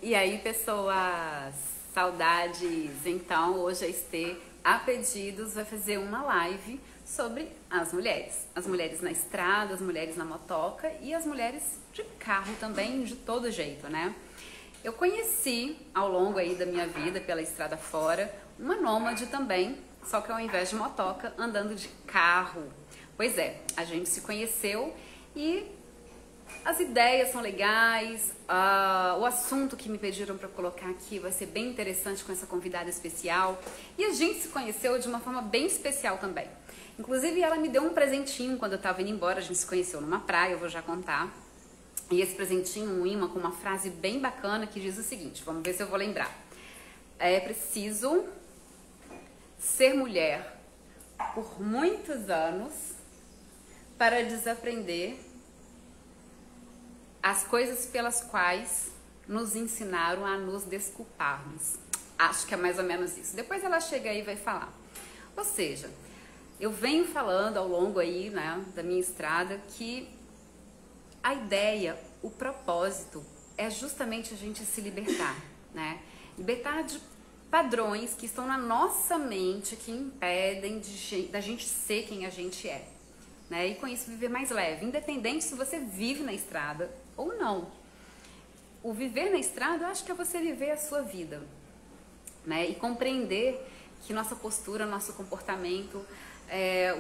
E aí, pessoas, saudades. Então, hoje a Estê, a pedidos, vai fazer uma live sobre as mulheres. As mulheres na estrada, as mulheres na motoca e as mulheres de carro também, de todo jeito, né? Eu conheci ao longo aí da minha vida, pela estrada fora, uma nômade também, só que ao invés de motoca, andando de carro. Pois é, a gente se conheceu e as ideias são legais, o assunto que me pediram para colocar aqui vai ser bem interessante com essa convidada especial. E a gente se conheceu de uma forma bem especial também. Inclusive, ela me deu um presentinho quando eu estava indo embora, a gente se conheceu numa praia, eu vou já contar. E esse presentinho, um imã com uma frase bem bacana que diz o seguinte, vamos ver se eu vou lembrar. É preciso ser mulher por muitos anos para desaprender as coisas pelas quais nos ensinaram a nos desculparmos. Acho que é mais ou menos isso. Depois ela chega aí e vai falar. Ou seja, eu venho falando ao longo aí, né, da minha estrada que a ideia, o propósito é justamente a gente se libertar, né? Libertar de padrões que estão na nossa mente que impedem da gente ser quem a gente é, né? E com isso viver mais leve, independente se você vive na estrada ou não. O viver na estrada, eu acho que é você viver a sua vida, né? E compreender que nossa postura, nosso comportamento,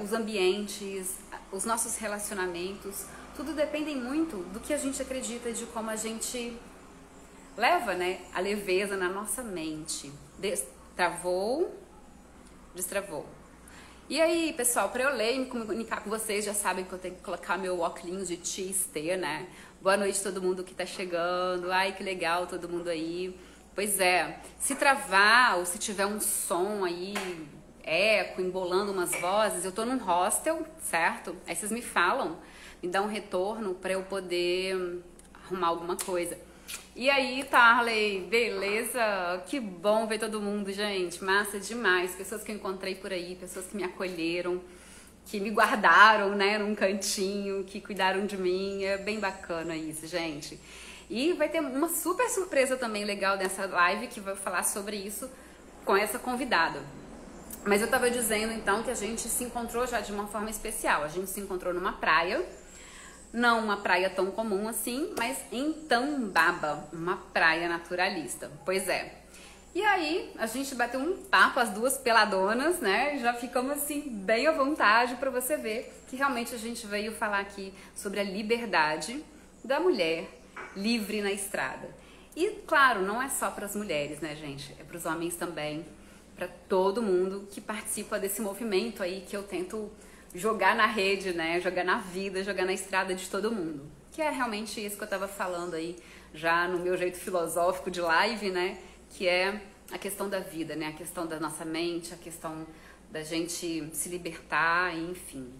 os ambientes, os nossos relacionamentos, tudo depende muito do que a gente acredita, de como a gente leva, né, a leveza na nossa mente. Destravou, destravou. E aí, pessoal, para eu ler e me comunicar com vocês, já sabem que eu tenho que colocar meu óculos de XT, né? Boa noite todo mundo que tá chegando. Ai, que legal todo mundo aí. Pois é, se travar ou se tiver um som aí, eco, embolando umas vozes, eu tô num hostel, certo? Aí vocês me falam, me dão um retorno para eu poder arrumar alguma coisa. E aí, Tarley, beleza? Que bom ver todo mundo, gente. Massa demais. Pessoas que eu encontrei por aí, pessoas que me acolheram, que me guardaram, né, num cantinho, que cuidaram de mim. É bem bacana isso, gente. E vai ter uma super surpresa também legal nessa live que vai falar sobre isso com essa convidada. Mas eu tava dizendo então que a gente se encontrou já de uma forma especial. A gente se encontrou numa praia. Não uma praia tão comum assim, mas em Tambaba, uma praia naturalista. Pois é. E aí, a gente bateu um papo, as duas peladonas, né? E já ficamos assim, bem à vontade para você ver que realmente a gente veio falar aqui sobre a liberdade da mulher livre na estrada. E, claro, não é só para as mulheres, né, gente? É para os homens também, para todo mundo que participa desse movimento aí que eu tento jogar na rede, né? Jogar na vida, jogar na estrada de todo mundo. Que é realmente isso que eu tava falando aí, já no meu jeito filosófico de live, né? Que é a questão da vida, né? A questão da nossa mente, a questão da gente se libertar, enfim.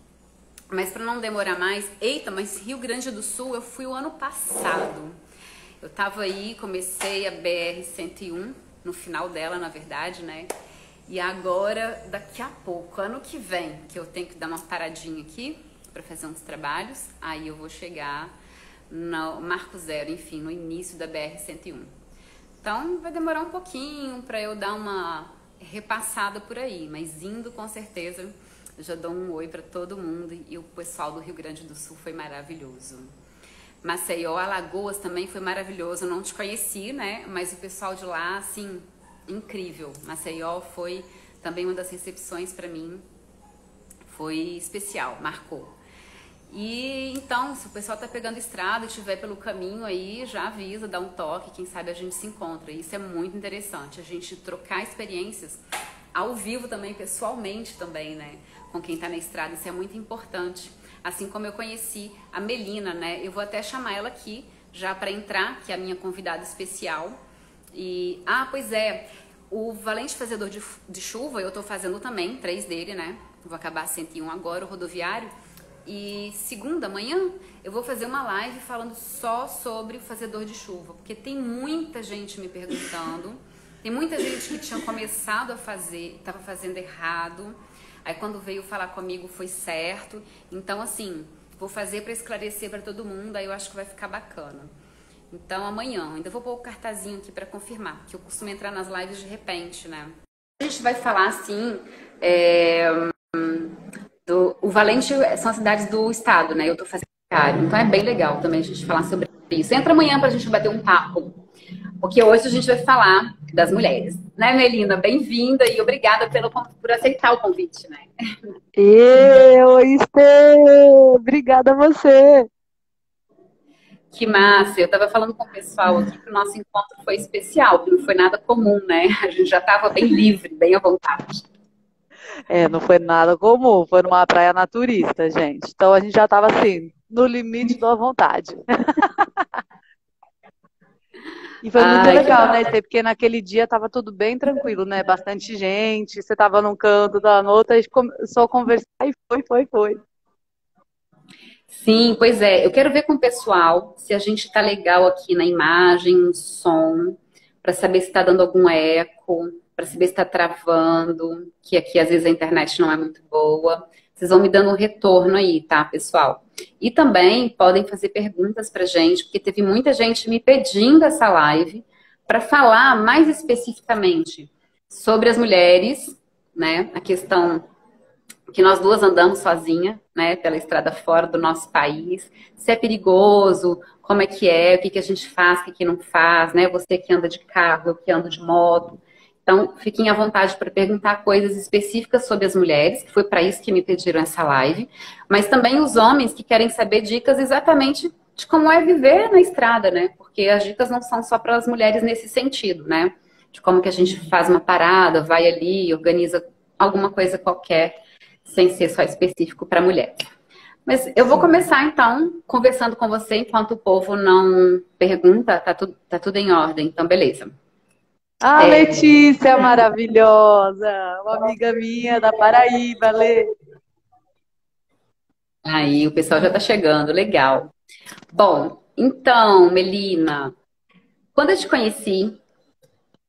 Mas para não demorar mais, eita, mas Rio Grande do Sul eu fui o ano passado. Eu tava aí, comecei a BR-101, no final dela, na verdade, né? E agora, daqui a pouco, ano que vem, que eu tenho que dar uma paradinha aqui para fazer uns trabalhos, aí eu vou chegar no Marco Zero, enfim, no início da BR-101. Então, vai demorar um pouquinho para eu dar uma repassada por aí, mas indo com certeza, eu já dou um oi para todo mundo e o pessoal do Rio Grande do Sul foi maravilhoso. Maceió, Alagoas também foi maravilhoso, eu não te conheci, né, mas o pessoal de lá, assim, incrível. Maceió foi também uma das recepções para mim, foi especial, marcou. E então, se o pessoal tá pegando estrada e estiver pelo caminho aí, já avisa, dá um toque, quem sabe a gente se encontra. Isso é muito interessante, a gente trocar experiências ao vivo também, pessoalmente também, né? Com quem tá na estrada, isso é muito importante. Assim como eu conheci a Melina, né? Eu vou até chamar ela aqui já para entrar, que é a minha convidada especial. E, pois é, o Valente Fazedor de Chuva, eu tô fazendo também, 3 dele, né? Vou acabar 101 agora, o rodoviário. E segunda, amanhã, eu vou fazer uma live falando só sobre o fazedor de chuva, porque tem muita gente me perguntando, tem muita gente que tinha começado a fazer, estava fazendo errado, aí quando veio falar comigo foi certo. Então, assim, vou fazer para esclarecer para todo mundo, aí eu acho que vai ficar bacana. Então amanhã, ainda vou pôr o cartazinho aqui para confirmar, que eu costumo entrar nas lives de repente, né? A gente vai falar assim, o Valente são as cidades do estado, né? Eu tô fazendo diário, então é bem legal também a gente falar sobre isso. Entra amanhã pra gente bater um papo, porque hoje a gente vai falar das mulheres, né, Melina? Bem-vinda e obrigada por aceitar o convite, né? Estê! Obrigada a você. Que massa! Eu tava falando com o pessoal aqui que o nosso encontro foi especial, que não foi nada comum, né? A gente já tava bem livre, bem à vontade. Não foi nada comum, foi numa praia naturista, gente. Então a gente já estava assim, no limite da vontade. E foi muito Ai, que legal, né, bom. Estê? Porque naquele dia estava tudo bem tranquilo, né? Bastante gente, você estava num canto, da outra, a gente começou a conversar e foi. Sim, pois é. Eu quero ver com o pessoal se a gente tá legal aqui na imagem, no som, para saber se tá dando algum eco, para saber se tá travando, que aqui às vezes a internet não é muito boa. Vocês vão me dando um retorno aí, tá, pessoal? E também podem fazer perguntas pra gente, porque teve muita gente me pedindo essa live para falar mais especificamente sobre as mulheres, né? A questão que nós duas andamos sozinha, né, pela estrada fora do nosso país, se é perigoso, como é, o que que a gente faz, o que que não faz, né, você que anda de carro, eu que ando de moto. Então, fiquem à vontade para perguntar coisas específicas sobre as mulheres, que foi para isso que me pediram essa live, mas também os homens que querem saber dicas exatamente de como é viver na estrada, né, porque as dicas não são só para as mulheres nesse sentido, né, de como que a gente faz uma parada, vai ali, organiza alguma coisa qualquer, sem ser só específico para mulher. Mas eu vou Sim. começar então conversando com você enquanto o povo não pergunta, tá tudo em ordem, então beleza. Ah, Letícia, maravilhosa, uma amiga minha da Paraíba, Lê. Aí o pessoal já tá chegando, legal. Bom, então, Melina, quando eu te conheci,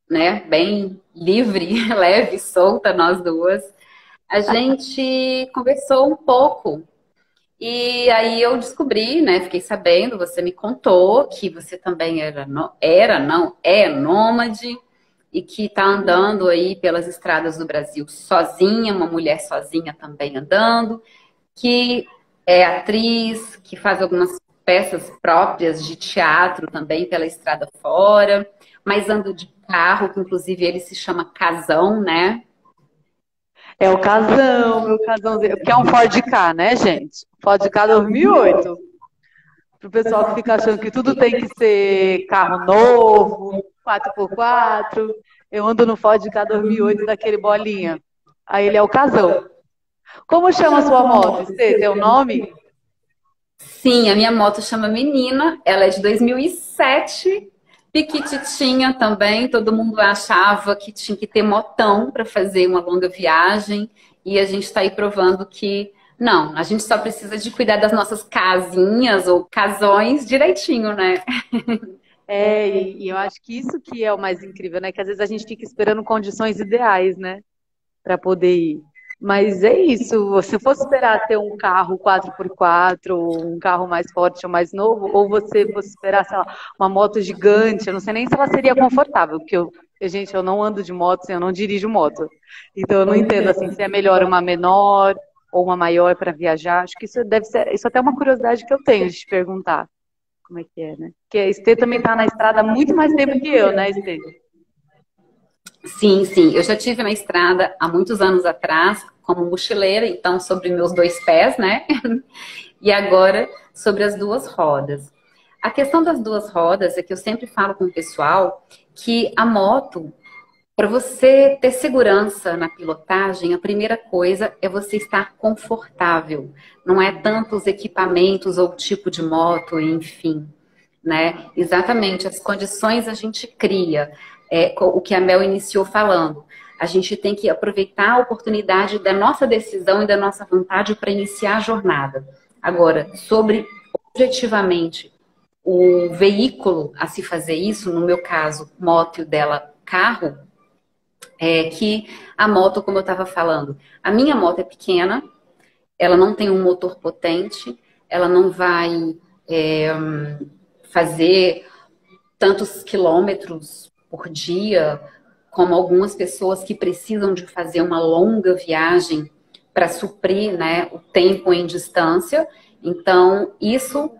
né, bem livre, leve, solta, nós duas, a gente conversou um pouco. E aí eu descobri, né? Fiquei sabendo, você me contou que você também não, é nômade e que está andando aí pelas estradas do Brasil sozinha, uma mulher sozinha também andando, que é atriz, que faz algumas peças próprias de teatro também pela estrada fora, mas anda de carro, que inclusive ele se chama Casão, né? É o casão, meu casãozinho. Que é um Ford Ka, né, gente? Ford Ka 2008. Pro pessoal que fica achando que tudo tem que ser carro novo, 4x4. Eu ando no Ford Ka 2008 daquele bolinha. Aí ele é o casão. Como chama a sua moto? Você tem um nome? Sim, a minha moto chama Menina, ela é de 2007, piquititinha também, todo mundo achava que tinha que ter motão para fazer uma longa viagem, e a gente está aí provando que não, a gente só precisa de cuidar das nossas casinhas ou casões direitinho, né? E eu acho que isso que é o mais incrível, né? Que às vezes a gente fica esperando condições ideais, né? Para poder ir. Mas é isso, se fosse esperar ter um carro 4x4, ou um carro mais forte ou mais novo, ou você fosse esperar, sei lá, uma moto gigante, eu não sei nem se ela seria confortável, porque gente, eu não ando de moto, assim, eu não dirijo moto. Então eu não entendo assim se é melhor uma menor ou uma maior para viajar. Acho que isso deve ser, isso até é uma curiosidade que eu tenho de te perguntar como é que é, né? Porque a Estê também está na estrada há muito mais tempo que eu, né, Estê? Sim, sim, eu já tive na estrada há muitos anos atrás, como mochileira, então sobre meus dois pés, né? E agora sobre as duas rodas. A questão das duas rodas é que eu sempre falo com o pessoal que a moto, para você ter segurança na pilotagem, a primeira coisa é você estar confortável. Não é tanto os equipamentos ou o tipo de moto, enfim, né? Exatamente, as condições a gente cria. O que a Mel iniciou falando. A gente tem que aproveitar a oportunidade da nossa decisão e da nossa vontade para iniciar a jornada. Agora, sobre objetivamente o veículo a se fazer isso, no meu caso, moto e o dela, carro, é que a moto, como eu estava falando, a minha moto é pequena, ela não tem um motor potente, ela não vai é, fazer tantos quilômetros por dia, como algumas pessoas que precisam de fazer uma longa viagem para suprir, né, o tempo em distância. Então, isso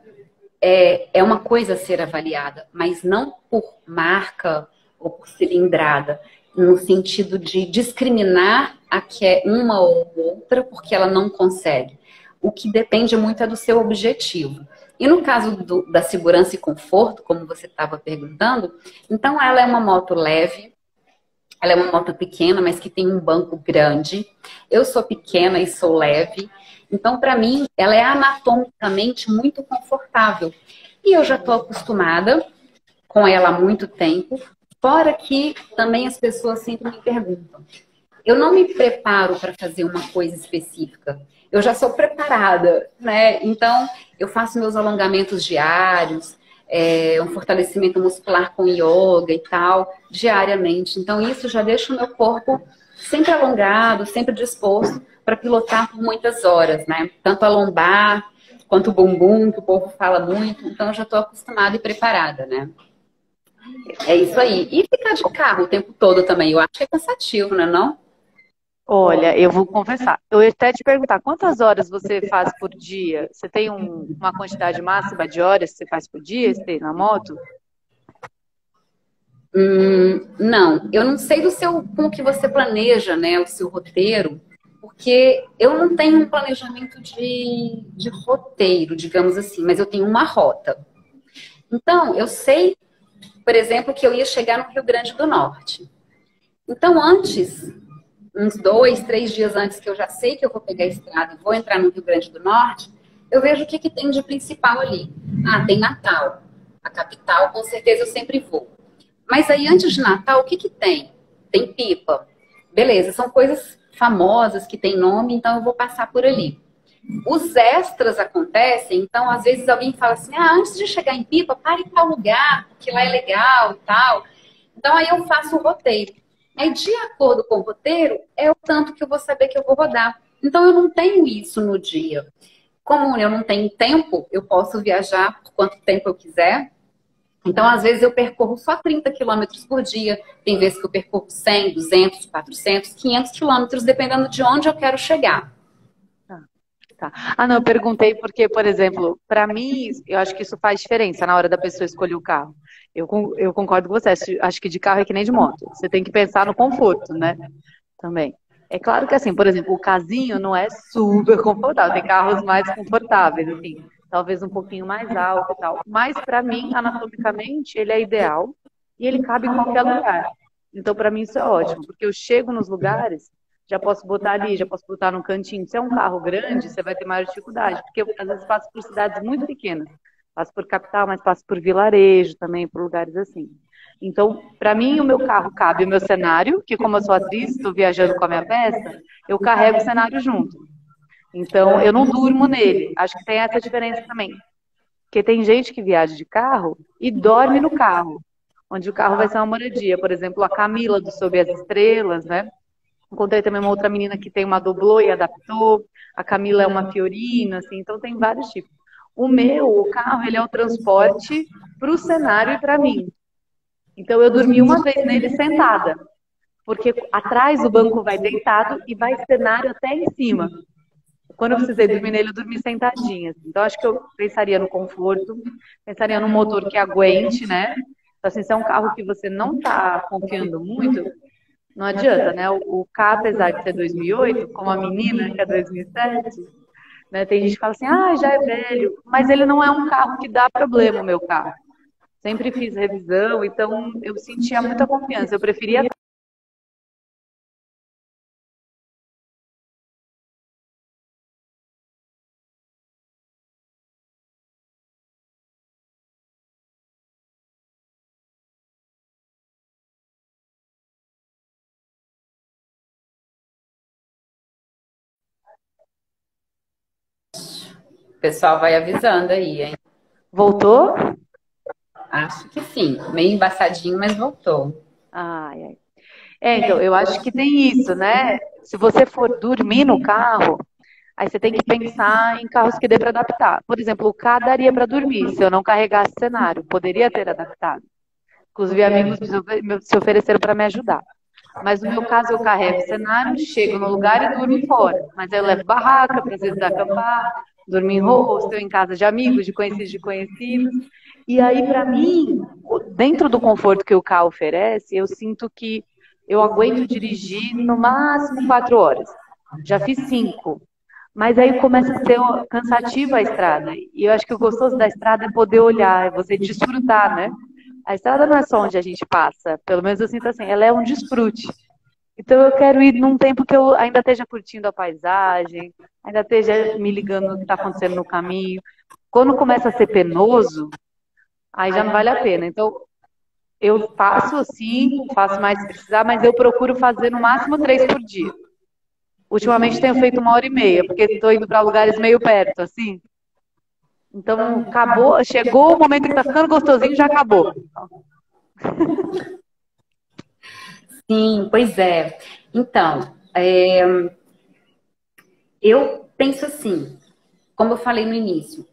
é uma coisa a ser avaliada, mas não por marca ou por cilindrada, no sentido de discriminar a que é uma ou outra porque ela não consegue. O que depende muito é do seu objetivo. E no caso da segurança e conforto, como você estava perguntando, então ela é uma moto leve, ela é uma moto pequena, mas que tem um banco grande. Eu sou pequena e sou leve. Então, para mim, ela é anatomicamente muito confortável. E eu já estou acostumada com ela há muito tempo. Fora que também as pessoas sempre me perguntam. Eu não me preparo para fazer uma coisa específica. Eu já sou preparada, né? Então, eu faço meus alongamentos diários, um fortalecimento muscular com yoga e tal, diariamente. Então, isso já deixa o meu corpo sempre alongado, sempre disposto para pilotar por muitas horas, né? Tanto a lombar quanto o bumbum, que o povo fala muito. Então, eu já estou acostumada e preparada, né? É isso aí. E ficar de carro o tempo todo também, eu acho que é cansativo, né, não? Olha, eu vou confessar. Eu ia até te perguntar, quantas horas você faz por dia? Você tem uma quantidade máxima de horas que você faz por dia, você tem na moto? Não, eu não sei como que você planeja, né, o seu roteiro, porque eu não tenho um planejamento de roteiro, digamos assim, mas eu tenho uma rota. Então, eu sei, por exemplo, que eu ia chegar no Rio Grande do Norte. Então, antes, uns 2, 3 dias antes que eu já sei que eu vou pegar a estrada e vou entrar no Rio Grande do Norte, eu vejo o que tem de principal ali. Ah, tem Natal. A capital, com certeza, eu sempre vou. Mas aí, antes de Natal, o que tem? Tem Pipa. Beleza, são coisas famosas que têm nome, então eu vou passar por ali. Os extras acontecem, então às vezes alguém fala assim, antes de chegar em Pipa, pare em tal lugar, porque lá é legal e tal. Então aí eu faço o roteiro. Aí, de acordo com o roteiro, é o tanto que eu vou saber que eu vou rodar. Então eu não tenho isso no dia. Como eu não tenho tempo, eu posso viajar por quanto tempo eu quiser. Então, às vezes, eu percorro só 30 quilômetros por dia. Tem vezes que eu percorro 100, 200, 400, 500 quilômetros, dependendo de onde eu quero chegar. Tá. Ah, não, eu perguntei porque, por exemplo, para mim, eu acho que isso faz diferença na hora da pessoa escolher o carro. Eu concordo com você, acho que de carro é que nem de moto. Você tem que pensar no conforto, né? Também. É claro que, assim, por exemplo, o casinho não é super confortável, tem carros mais confortáveis, assim, talvez um pouquinho mais alto e tal. Mas, para mim, anatomicamente, ele é ideal e ele cabe em qualquer lugar. Então, para mim, isso é ótimo, porque eu chego nos lugares, já posso botar ali, já posso botar no cantinho. Se é um carro grande, você vai ter maior dificuldade, porque eu, às vezes, passo por cidades muito pequenas. Passo por capital, mas passo por vilarejo também, por lugares assim. Então, para mim, o meu carro cabe o meu cenário, que como eu sou atriz, estou viajando com a minha peça, eu carrego o cenário junto. Então, eu não durmo nele. Acho que tem essa diferença também. Porque tem gente que viaja de carro e dorme no carro, onde o carro vai ser uma moradia. Por exemplo, a Camila do Sob as Estrelas, né? Encontrei também uma outra menina que tem uma doblô e adaptou. A Camila é uma Fiorina, assim, então tem vários tipos. O carro, ele é o transporte para o cenário e para mim. Então, eu dormi uma vez nele sentada, porque atrás o banco vai deitado e vai cenário até em cima. Quando eu precisei dormir nele, eu dormi sentadinha. Então, acho que eu pensaria no conforto, pensaria no motor que aguente, né? Então, assim, se é um carro que você não está confiando muito, não adianta, né? O K, apesar de ser 2008, como a menina, que é 2007, né? Tem gente que fala assim, já é velho, mas ele não é um carro que dá problema, o meu carro. Sempre fiz revisão, então eu sentia muita confiança. Eu preferia. O pessoal vai avisando aí, hein? Voltou? Acho que sim. Meio embaçadinho, mas voltou. Ai, ai. Então, eu acho que tem isso, né? Se você for dormir no carro, aí você tem que pensar em carros que dê para adaptar. Por exemplo, o K daria para dormir, se eu não carregasse cenário, poderia ter adaptado. Inclusive, amigos se ofereceram para me ajudar. Mas no meu caso, eu carrego o cenário, chego no lugar e durmo fora. Mas aí eu levo barraca para às vezes acampar, dormir em hostel, em casa de amigos, de conhecidos. E aí, para mim, dentro do conforto que o carro oferece, eu sinto que eu aguento dirigir no máximo 4 horas. Já fiz 5. Mas aí começa a ser cansativa a estrada. E eu acho que o gostoso da estrada é poder olhar, é você desfrutar, né? A estrada não é só onde a gente passa, pelo menos eu sinto assim, ela é um desfrute. Então eu quero ir num tempo que eu ainda esteja curtindo a paisagem, ainda esteja me ligando no que está acontecendo no caminho. Quando começa a ser penoso, aí já não vale a pena. Então eu faço assim, faço mais se precisar, mas eu procuro fazer no máximo 3 por dia. Ultimamente tenho feito 1h30, porque estou indo para lugares meio perto, assim. Então, acabou, chegou o momento que tá ficando gostosinho, já acabou. Sim, pois é. Então, eu penso assim, como eu falei no início,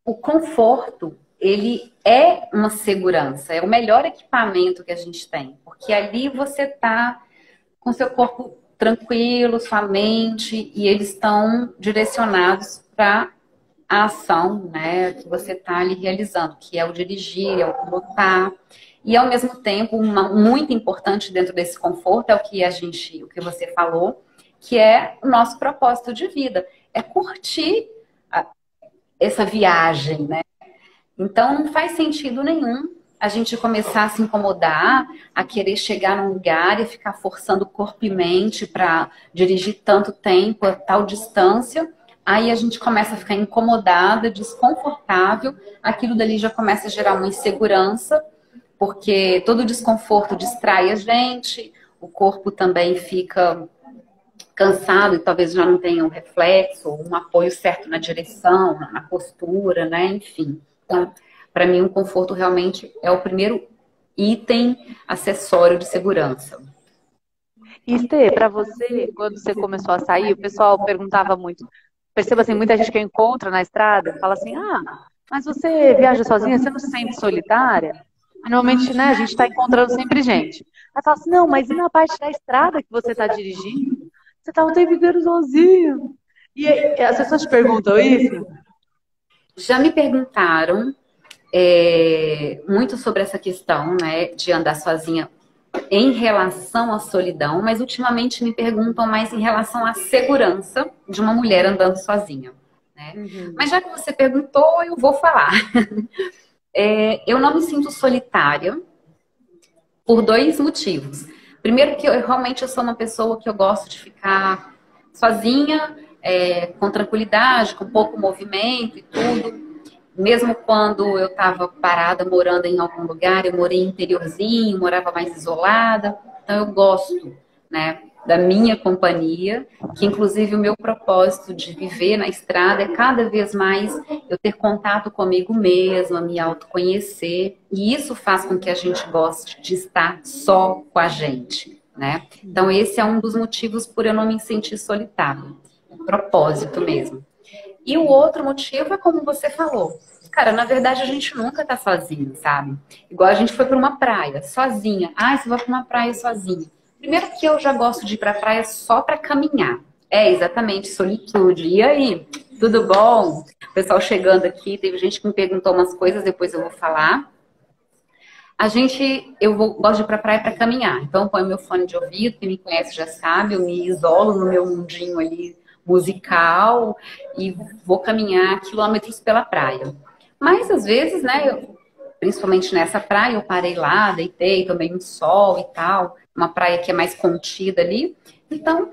o conforto, ele é uma segurança, é o melhor equipamento que a gente tem, porque ali você tá com seu corpo tranquilo, sua mente, e eles estão direcionados para a ação, né, que você está ali realizando, que é o dirigir, é o pilotar. E ao mesmo tempo, muito importante dentro desse conforto é o que você falou, que é o nosso propósito de vida, é curtir essa viagem, né? Então não faz sentido nenhum a gente começar a se incomodar, a querer chegar num lugar e ficar forçando corpo e mente para dirigir tanto tempo, a tal distância. Aí a gente começa a ficar incomodada, desconfortável, aquilo dali já começa a gerar uma insegurança, porque todo desconforto distrai a gente, o corpo também fica cansado e talvez já não tenha um reflexo, um apoio certo na direção, na postura, né? Enfim. Então, para mim, o conforto realmente é o primeiro item acessório de segurança. E, Estê, para você, quando você começou a sair, o pessoal perguntava muito. Perceba assim, muita gente que eu encontro na estrada fala assim, mas você viaja sozinha, você não se sente solitária? Normalmente, né, a gente está encontrando sempre gente. Aí fala assim, não, mas e na parte da estrada que você está dirigindo? Você está o tempo inteiro sozinho. E as pessoas te perguntam isso? Já me perguntaram muito sobre essa questão, né, de andar sozinha em relação à solidão, mas ultimamente me perguntam mais em relação à segurança de uma mulher andando sozinha, né? Uhum. Mas já que você perguntou, eu vou falar. Eu não me sinto solitária por 2 motivos. Primeiro que eu sou uma pessoa que eu gosto de ficar sozinha, com tranquilidade, com pouco movimento e tudo. Mesmo quando eu estava parada morando em algum lugar, eu morei em interiorzinho, morava mais isolada. Então eu gosto, né, da minha companhia, que inclusive o meu propósito de viver na estrada é cada vez mais eu ter contato comigo mesma, me autoconhecer. E isso faz com que a gente goste de estar só com a gente, né? Então esse é um dos motivos por eu não me sentir solitária. O propósito mesmo. E o outro motivo é como você falou. Cara, na verdade a gente nunca tá sozinho, sabe? Igual a gente foi para uma praia, sozinha. Você vai para uma praia sozinha. Primeiro que eu já gosto de ir pra praia só para caminhar. É, exatamente, solitude. E aí, tudo bom? O pessoal chegando aqui, teve gente que me perguntou umas coisas, depois eu vou falar. Gosto de ir pra praia para caminhar. Então eu ponho meu fone de ouvido, quem me conhece já sabe, eu me isolo no meu mundinho ali musical e vou caminhar quilômetros pela praia. Mas às vezes, né, principalmente nessa praia, eu parei lá, deitei, tomei um sol e tal, uma praia que é mais contida ali. Então,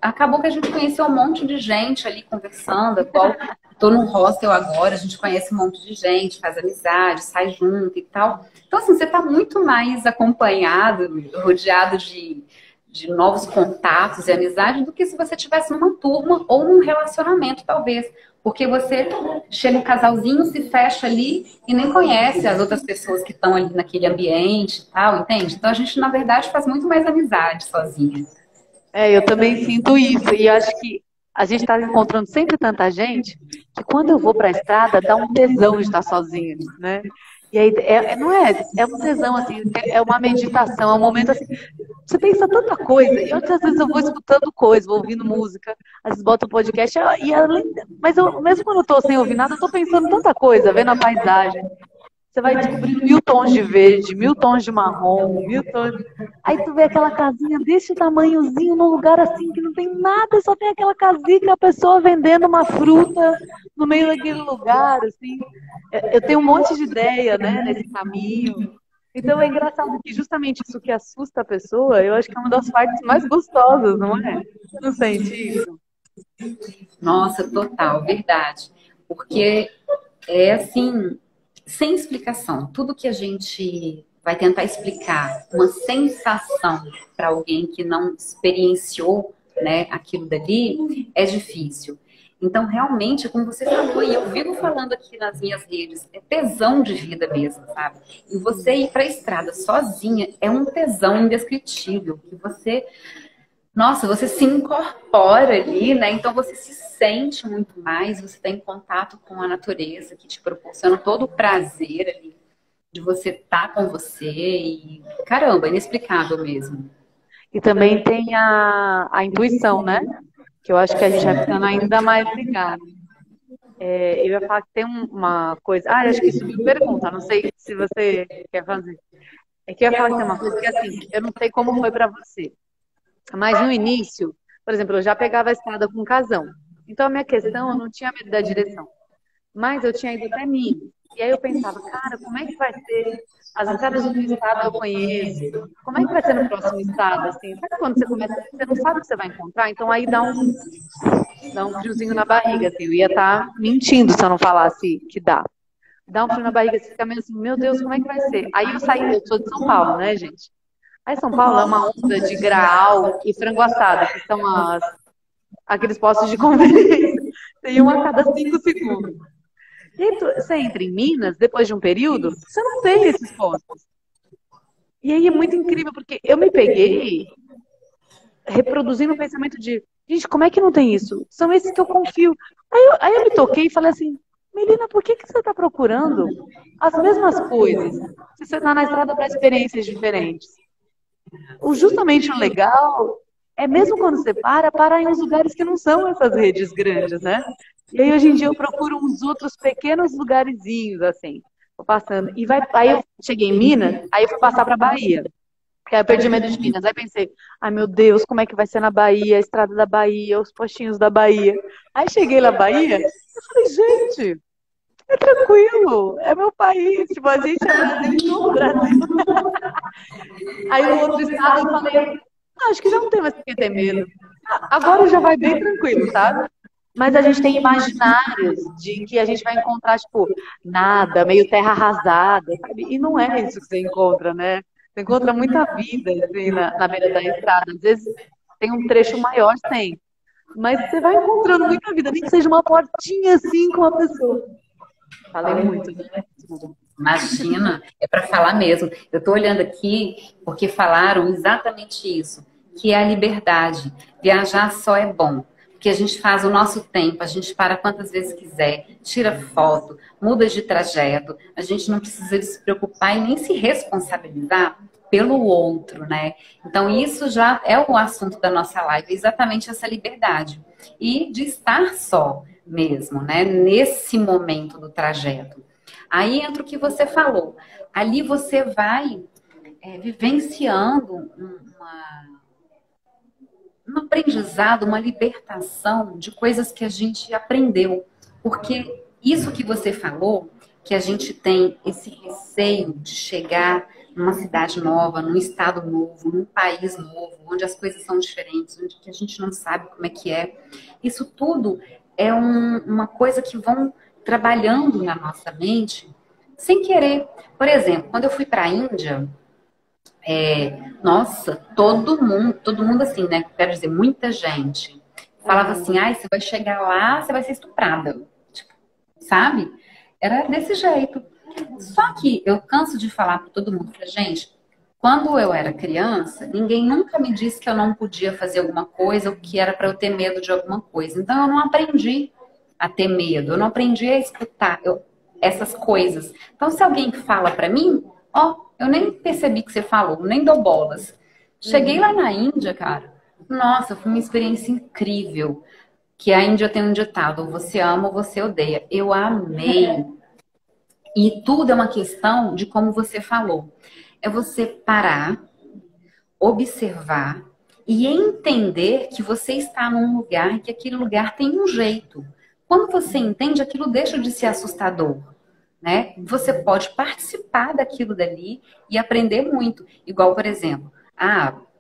acabou que a gente conheceu um monte de gente ali conversando, igual tô num hostel agora, a gente conhece um monte de gente, faz amizade, sai junto e tal. Então, assim, você tá muito mais acompanhado, rodeado de novos contatos e amizade do que se você estivesse numa turma ou num relacionamento, talvez. Porque você chega um casalzinho, se fecha ali e nem conhece as outras pessoas que estão ali naquele ambiente e tal, entende? Então a gente, na verdade, faz muito mais amizade sozinha. Eu também sinto isso. E acho que a gente está encontrando sempre tanta gente que quando eu vou para a estrada dá um tesão de estar sozinha, né? E aí, não é um tesão, assim, é uma meditação, é um momento assim, você pensa tanta coisa, e outras vezes eu vou escutando coisa, vou ouvindo música, às vezes boto podcast, e além, mas mesmo quando eu tô sem ouvir nada, eu tô pensando tanta coisa, vendo a paisagem, você vai descobrindo 1000 tons de verde, 1000 tons de marrom, 1000 tons. Aí tu vê aquela casinha desse tamanhozinho num lugar assim que não tem nada, só tem aquela casinha e a pessoa vendendo uma fruta no meio daquele lugar, assim. Eu tenho um monte de ideia, né, nesse caminho. Então é engraçado que justamente isso que assusta a pessoa, eu acho que é uma das partes mais gostosas, não é? Não sente isso? Nossa, total, verdade. Porque é assim, sem explicação. Tudo que a gente vai tentar explicar, uma sensação para alguém que não experienciou, né, aquilo dali, é difícil. Então, realmente, como você falou, e eu vivo falando aqui nas minhas redes, é tesão de vida mesmo, sabe? E você ir para a estrada sozinha é um tesão indescritível, que você, nossa, você se incorpora ali, né? Então você se sente muito mais, você está em contato com a natureza, que te proporciona todo o prazer ali de você estar com você e, caramba, é inexplicável mesmo. E também tem a intuição, né? Que eu acho que a gente vai ficando ainda mais ligado. Eu ia falar que tem uma coisa. Ah, eu acho que isso me pergunta, não sei se você quer fazer. É que eu ia falar que tem uma coisa que, assim, eu não sei como foi pra você, mas no início, por exemplo, eu já pegava a estrada com casão. Então a minha questão, eu não tinha medo da direção, mas eu tinha ido até Minas. E aí eu pensava, cara, como é que vai ser? As estradas do meu estado eu conheço. Como é que vai ser no próximo estado? Assim, sabe quando você começa, você não sabe o que você vai encontrar? Então aí dá um friozinho na barriga, assim. Eu ia estar mentindo se eu não falasse que dá. Dá um frio na barriga, você fica meio assim, meu Deus, como é que vai ser? Aí eu saí, eu sou de São Paulo, né, gente? Aí São Paulo é uma onda de Graal e frango assado, que são aqueles postos de conveniência. Tem um a cada 5 segundos. E aí você entra em Minas, depois de um período, você não tem esses postos. E aí é muito incrível, porque eu me peguei reproduzindo o pensamento de, gente, como é que não tem isso? São esses que eu confio. Aí eu me toquei e falei assim, Melina, por que você está procurando as mesmas coisas? Se você está na estrada para experiências diferentes. Justamente o legal é mesmo quando você parar em uns lugares que não são essas redes grandes, né? E aí hoje em dia eu procuro uns outros pequenos lugarzinhos, assim, vou passando. Aí eu cheguei em Minas, aí eu fui passar para Bahia. Porque aí eu perdi medo de Minas. Aí pensei, ai meu Deus, como é que vai ser na Bahia, a estrada da Bahia, os postinhos da Bahia. Aí cheguei na Bahia, eu falei, gente, é tranquilo, é meu país, tipo, a gente é Brasil em todo o Brasil. Aí no outro estado eu falei, acho que já não tem mais por que ter medo. Agora já vai bem tranquilo, sabe? Mas a gente tem imaginários de que a gente vai encontrar, tipo, nada, meio terra arrasada, sabe? E não é isso que você encontra, né? Você encontra muita vida, assim, na beira da estrada. Às vezes tem um trecho maior, tem. Mas você vai encontrando muita vida, nem que seja uma portinha assim com uma pessoa. Falei muito, né? Imagina, é para falar mesmo. Eu estou olhando aqui porque falaram exatamente isso, que é a liberdade. Viajar só é bom, porque a gente faz o nosso tempo, a gente para quantas vezes quiser, tira foto, muda de trajeto, a gente não precisa de se preocupar e nem se responsabilizar pelo outro, né? Então isso já é o assunto da nossa live, exatamente essa liberdade. E de estar só mesmo, né? Nesse momento do trajeto. Aí entra o que você falou. Ali você vai vivenciando um aprendizado, uma libertação de coisas que a gente aprendeu. Porque isso que você falou, que a gente tem esse receio de chegar numa cidade nova, num estado novo, num país novo, onde as coisas são diferentes, onde a gente não sabe como é que é. Isso tudo é uma coisa que vão trabalhando na nossa mente sem querer. Por exemplo, quando eu fui para a Índia, nossa, todo mundo assim, né? Quero dizer, muita gente falava assim, ai, você vai chegar lá, você vai ser estuprada. Tipo, sabe? Era desse jeito. Só que eu canso de falar para todo mundo, falei, gente, quando eu era criança, ninguém nunca me disse que eu não podia fazer alguma coisa ou que era para eu ter medo de alguma coisa. Então eu não aprendi a ter medo, eu não aprendi a escutar. essas coisas. Então, se alguém fala pra mim, ó, eu nem percebi que você falou, nem dou bolas. Cheguei lá na Índia, cara. Nossa, foi uma experiência incrível. Que a Índia tem um ditado, ou você ama ou você odeia. Eu amei. E tudo é uma questão de como você falou. É você parar, observar e entender que você está num lugar, que aquele lugar tem um jeito. Quando você entende, aquilo deixa de ser assustador, né? Você pode participar daquilo dali e aprender muito. Igual, por exemplo,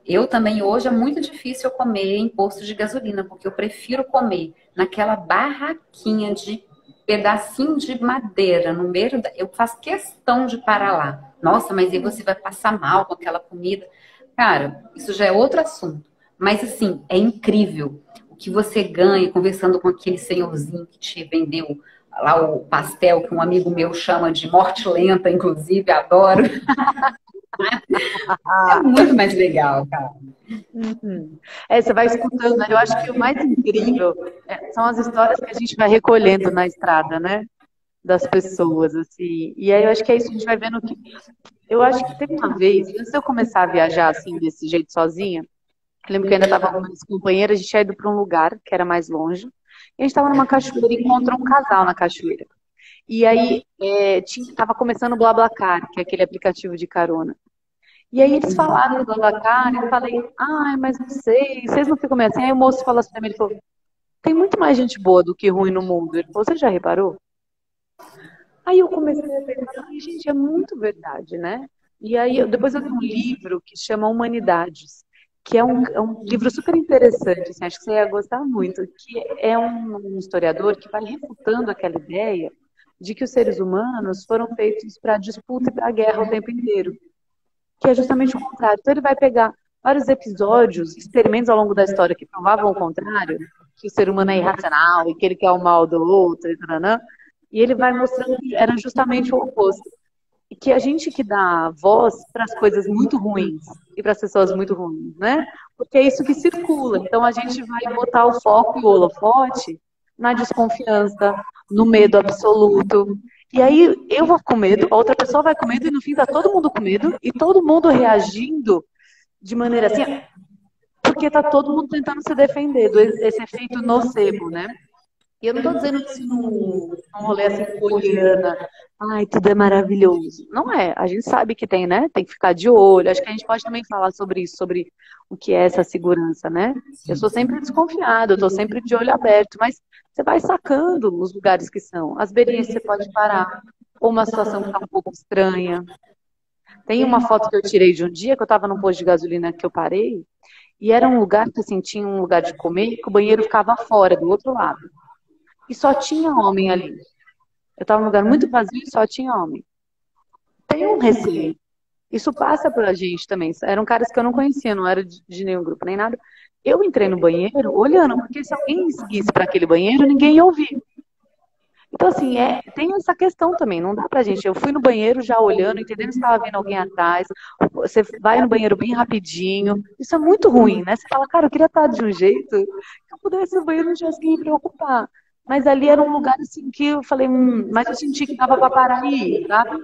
eu também hoje é muito difícil eu comer em posto de gasolina, porque eu prefiro comer naquela barraquinha de pedacinho de madeira no meio da... Eu faço questão de parar lá. Nossa, mas aí você vai passar mal com aquela comida. Cara, isso já é outro assunto. Mas assim, é incrível o que você ganha conversando com aquele senhorzinho que te vendeu lá o pastel, que um amigo meu chama de morte lenta, inclusive, adoro. É muito mais legal, cara. Uhum. Você vai escutando, né? Eu acho que o mais incrível são as histórias que a gente vai recolhendo na estrada, né? Das pessoas, assim. E aí eu acho que é isso que a gente vai vendo que. Eu acho que teve uma vez, antes de eu começar a viajar assim, desse jeito sozinha, eu lembro que eu ainda estava com umas companheiras, a gente tinha ido para um lugar que era mais longe, e a gente estava numa cachoeira e encontrou um casal na cachoeira. E aí estava começando o BlaBlaCar, que é aquele aplicativo de carona. E aí eles falaram do BlaBlaCar, e eu falei, mas não sei, vocês não ficam meio assim? Aí o moço falou assim pra mim, ele falou, tem muito mais gente boa do que ruim no mundo. Ele falou, você já reparou? Aí eu comecei a pensar, gente, é muito verdade, né? E aí depois eu li um livro que chama Humanidades, que é um livro super interessante, assim, acho que você ia gostar muito, que é um historiador que vai refutando aquela ideia de que os seres humanos foram feitos para disputa e para guerra o tempo inteiro, que é justamente o contrário. Então ele vai pegar vários episódios, experimentos ao longo da história que provavam o contrário, que o ser humano é irracional e que ele quer o mal do outro, e ele vai mostrando que era justamente o oposto. E que a gente que dá voz para as coisas muito ruins e para as pessoas muito ruins, né? Porque é isso que circula. Então a gente vai botar o foco e o holofote na desconfiança, no medo absoluto. E aí eu vou com medo, a outra pessoa vai com medo e no fim tá todo mundo com medo e todo mundo reagindo de maneira assim, porque tá todo mundo tentando se defender desse efeito nocebo, né? E eu não estou dizendo que isso num rolê assim, poliana, tudo é maravilhoso. Não é, a gente sabe que tem, né? Tem que ficar de olho. Acho que a gente pode também falar sobre isso, sobre o que é essa segurança, né? Eu sou sempre desconfiada, eu estou sempre de olho aberto, mas você vai sacando os lugares que são. As beirinhas você pode parar, ou uma situação que está um pouco estranha. Tem uma foto que eu tirei de um dia, que eu estava num posto de gasolina que eu parei, e era um lugar que assim, tinha um lugar de comer, que o banheiro ficava fora, do outro lado. E só tinha homem ali. Eu estava num lugar muito vazio e só tinha homem. Tem um receio. Isso passa por a gente também. Eram caras que eu não conhecia, não era de nenhum grupo, nem nada. Eu entrei no banheiro olhando, porque se alguém me seguisse para aquele banheiro, ninguém ia ouvir. Então, assim, tem essa questão também, não dá pra gente. Eu fui no banheiro já olhando, entendendo se estava vendo alguém atrás. Você vai no banheiro bem rapidinho. Isso é muito ruim, né? Você fala, cara, eu queria estar de um jeito que eu pudesse ir no banheiro e não tivesse que me preocupar. Mas ali era um lugar assim que eu falei, mas eu senti que dava para parar aí, sabe?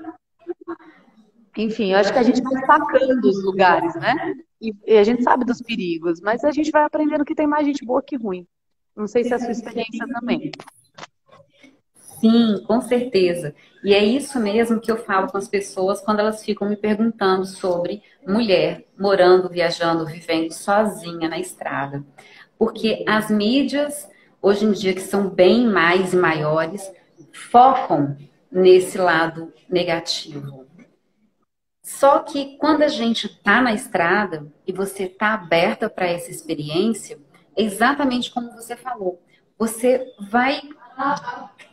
Enfim, eu acho que a gente vai sacando os lugares, né? E a gente sabe dos perigos, mas a gente vai aprendendo que tem mais gente boa que ruim. Não sei se é a sua experiência também. Sim, com certeza. E é isso mesmo que eu falo com as pessoas quando elas ficam me perguntando sobre mulher morando, viajando, vivendo sozinha na estrada. Porque as mídias, hoje em dia, que são bem mais e maiores, focam nesse lado negativo. Só que quando a gente está na estrada e você está aberta para essa experiência, é exatamente como você falou. Você vai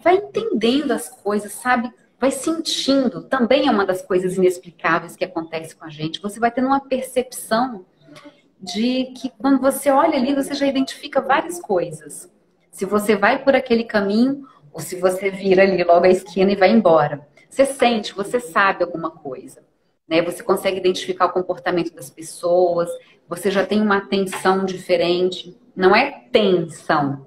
entendendo as coisas, sabe? Vai sentindo. Também é uma das coisas inexplicáveis que acontece com a gente. Você vai tendo uma percepção de que quando você olha ali, você já identifica várias coisas. Se você vai por aquele caminho ou se você vira ali logo à esquina e vai embora. Você sente, você sabe alguma coisa. Né? Você consegue identificar o comportamento das pessoas, você já tem uma atenção diferente. Não é tensão,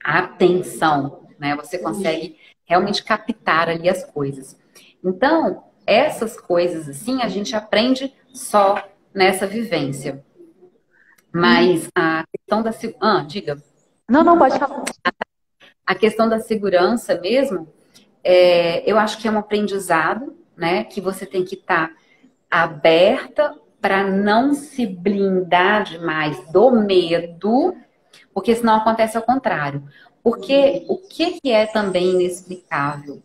atenção. Né? Você consegue realmente captar ali as coisas. Então, essas coisas assim, a gente aprende só nessa vivência. Mas a questão da... diga. Não, não, pode falar. A questão da segurança mesmo, eu acho que é um aprendizado, né? Que você tem que estar aberta para não se blindar demais do medo, porque senão acontece ao contrário. Porque o que é também inexplicável?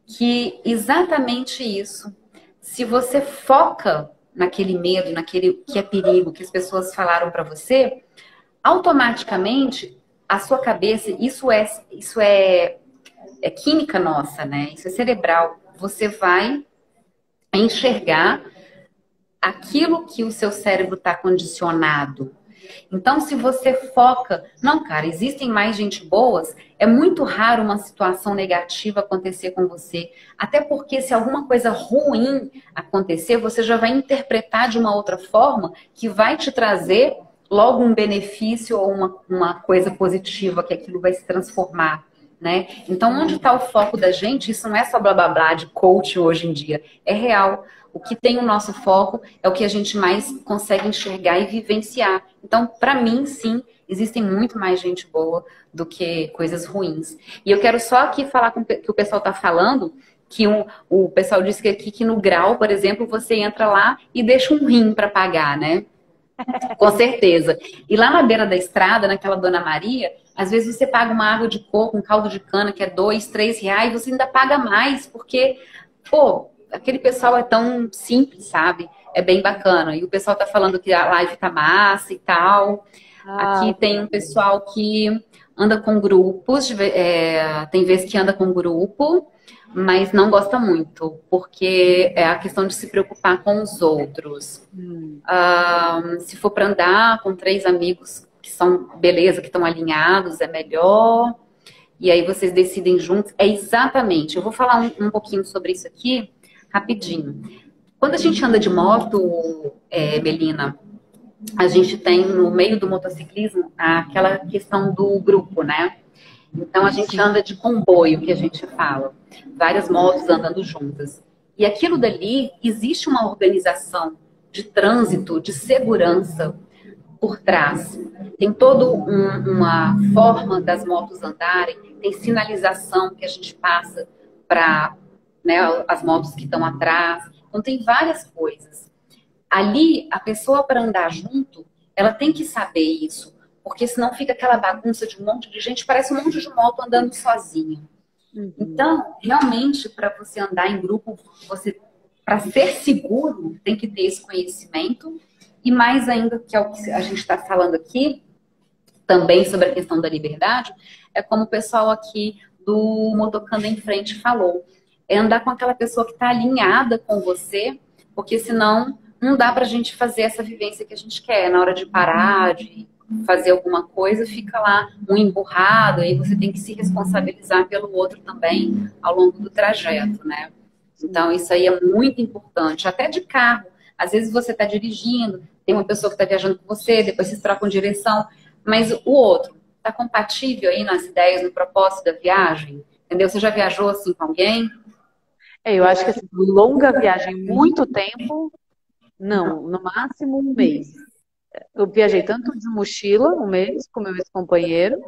Que exatamente isso, se você foca naquele medo, naquele que é perigo, que as pessoas falaram para você, automaticamente a sua cabeça, é química nossa, né? Isso é cerebral. Você vai enxergar aquilo que o seu cérebro está condicionado. Então, se você foca, não, cara, existem mais gente boas, é muito raro uma situação negativa acontecer com você. Até porque se alguma coisa ruim acontecer, você já vai interpretar de uma outra forma que vai te trazer logo um benefício ou uma coisa positiva, que aquilo vai se transformar. Né? Então, onde está o foco da gente? Isso não é só blá blá blá de coach hoje em dia, é real. O que tem o nosso foco é o que a gente mais consegue enxergar e vivenciar. Então, para mim, sim, existem muito mais gente boa do que coisas ruins. E eu quero só aqui falar com o que o pessoal está falando, que o pessoal disse que aqui que no Grau, por exemplo, você entra lá e deixa um rim para pagar, né? Com certeza. E lá na beira da estrada, naquela Dona Maria, às vezes você paga uma água de coco, um caldo de cana que é R$2, R$3, você ainda paga mais, porque, pô, aquele pessoal é tão simples, sabe? É bem bacana. E o pessoal tá falando que a live tá massa e tal. Aqui tem um pessoal que anda com grupos, tem vezes que anda com grupo, mas não gosta muito, porque é a questão de se preocupar com os outros. Se for para andar com 3 amigos que são beleza, que estão alinhados, é melhor. E aí vocês decidem juntos. É exatamente. Eu vou falar um pouquinho sobre isso aqui, rapidinho. Quando a gente anda de moto, Melina, a gente tem no meio do motociclismo aquela questão do grupo, né? Então a gente anda de comboio, que a gente fala. Várias motos andando juntas. E aquilo dali, existe uma organização de trânsito, de segurança por trás. Tem toda uma forma das motos andarem, tem sinalização que a gente passa para, né, as motos que estão atrás. Então tem várias coisas. Ali, a pessoa para andar junto, ela tem que saber isso, porque senão fica aquela bagunça de um monte de gente, parece um monte de moto andando sozinha. Então, realmente, para você andar em grupo, para ser seguro, tem que ter esse conhecimento. E mais ainda, que é o que a gente está falando aqui, também sobre a questão da liberdade, é como o pessoal aqui do Motocando em Frente falou. É andar com aquela pessoa que está alinhada com você, porque senão não dá para a gente fazer essa vivência que a gente quer. Na hora de parar, de fazer alguma coisa, fica lá um emburrado, aí você tem que se responsabilizar pelo outro também ao longo do trajeto, né? Então, isso aí é muito importante. Até de carro. Às vezes você está dirigindo, tem uma pessoa que está viajando com você, depois vocês trocam direção, mas o outro está compatível aí nas ideias, no propósito da viagem? Entendeu? Você já viajou assim com alguém? Eu acho que assim, longa viagem, muito tempo, não, no máximo um mês. Eu viajei tanto de mochila, um mês, com meu ex-companheiro,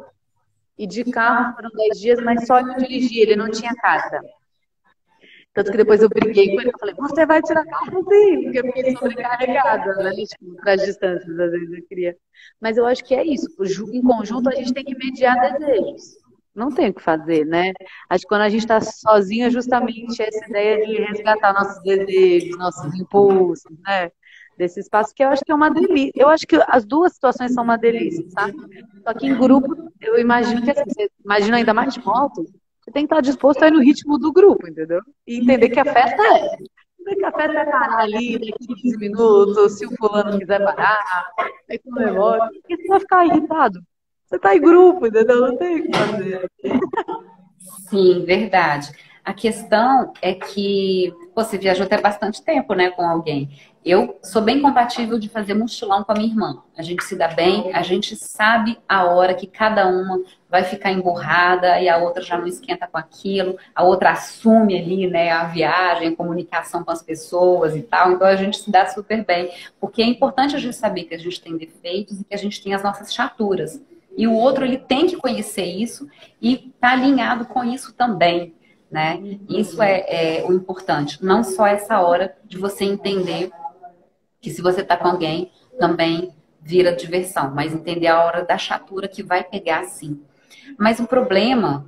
e de carro foram 10 dias, mas só eu dirigi, ele não tinha carta. Tanto que depois eu briguei com ele, eu falei, você vai tirar carta sim, porque eu fiquei sobrecarregada, né? Tipo, para as distâncias, às vezes eu queria. Mas eu acho que é isso, em conjunto a gente tem que mediar desejos. Não tem o que fazer, né? Acho que quando a gente está sozinho é justamente essa ideia de resgatar nossos desejos, nossos impulsos, né? Desse espaço, que eu acho que é uma delícia. Eu acho que as duas situações são uma delícia, sabe? Só que em grupo, eu imagino que assim, você imagina ainda mais de moto, você tem que estar disposto a ir no ritmo do grupo, entendeu? E entender que a festa é. Entender que a festa é parar ali daqui 15 minutos, se o fulano quiser parar, aí comemora, porque você vai ficar irritado. Você tá em grupo, entendeu? Não tem o que fazer. Sim, verdade. A questão é que Pô, você viajou até bastante tempo, né, com alguém. Eu sou bem compatível de fazer mochilão com a minha irmã. A gente se dá bem, a gente sabe a hora que cada uma vai ficar emburrada e a outra já não esquenta com aquilo, a outra assume ali, né, a viagem, a comunicação com as pessoas e tal. Então a gente se dá super bem. Porque é importante a gente saber que a gente tem defeitos e que a gente tem as nossas chaturas. E o outro, ele tem que conhecer isso e tá alinhado com isso também, né? Isso é o importante. Não só essa hora de você entender que se você tá com alguém, também vira diversão, mas entender a hora da chatura que vai pegar sim. Mas o problema,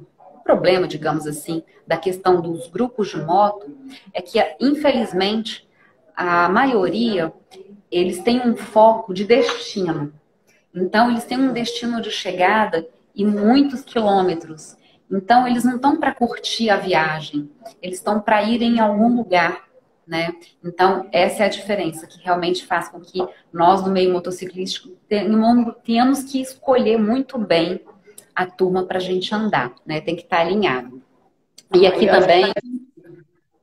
digamos assim, da questão dos grupos de moto é que, infelizmente, a maioria, eles têm um foco de destino. Então, eles têm um destino de chegada e muitos quilômetros. Então, eles não estão para curtir a viagem, eles estão para ir em algum lugar, né? Então, essa é a diferença que realmente faz com que nós, do meio motociclístico, tenhamos que escolher muito bem a turma para a gente andar, né? Tem que estar alinhado. E aqui também,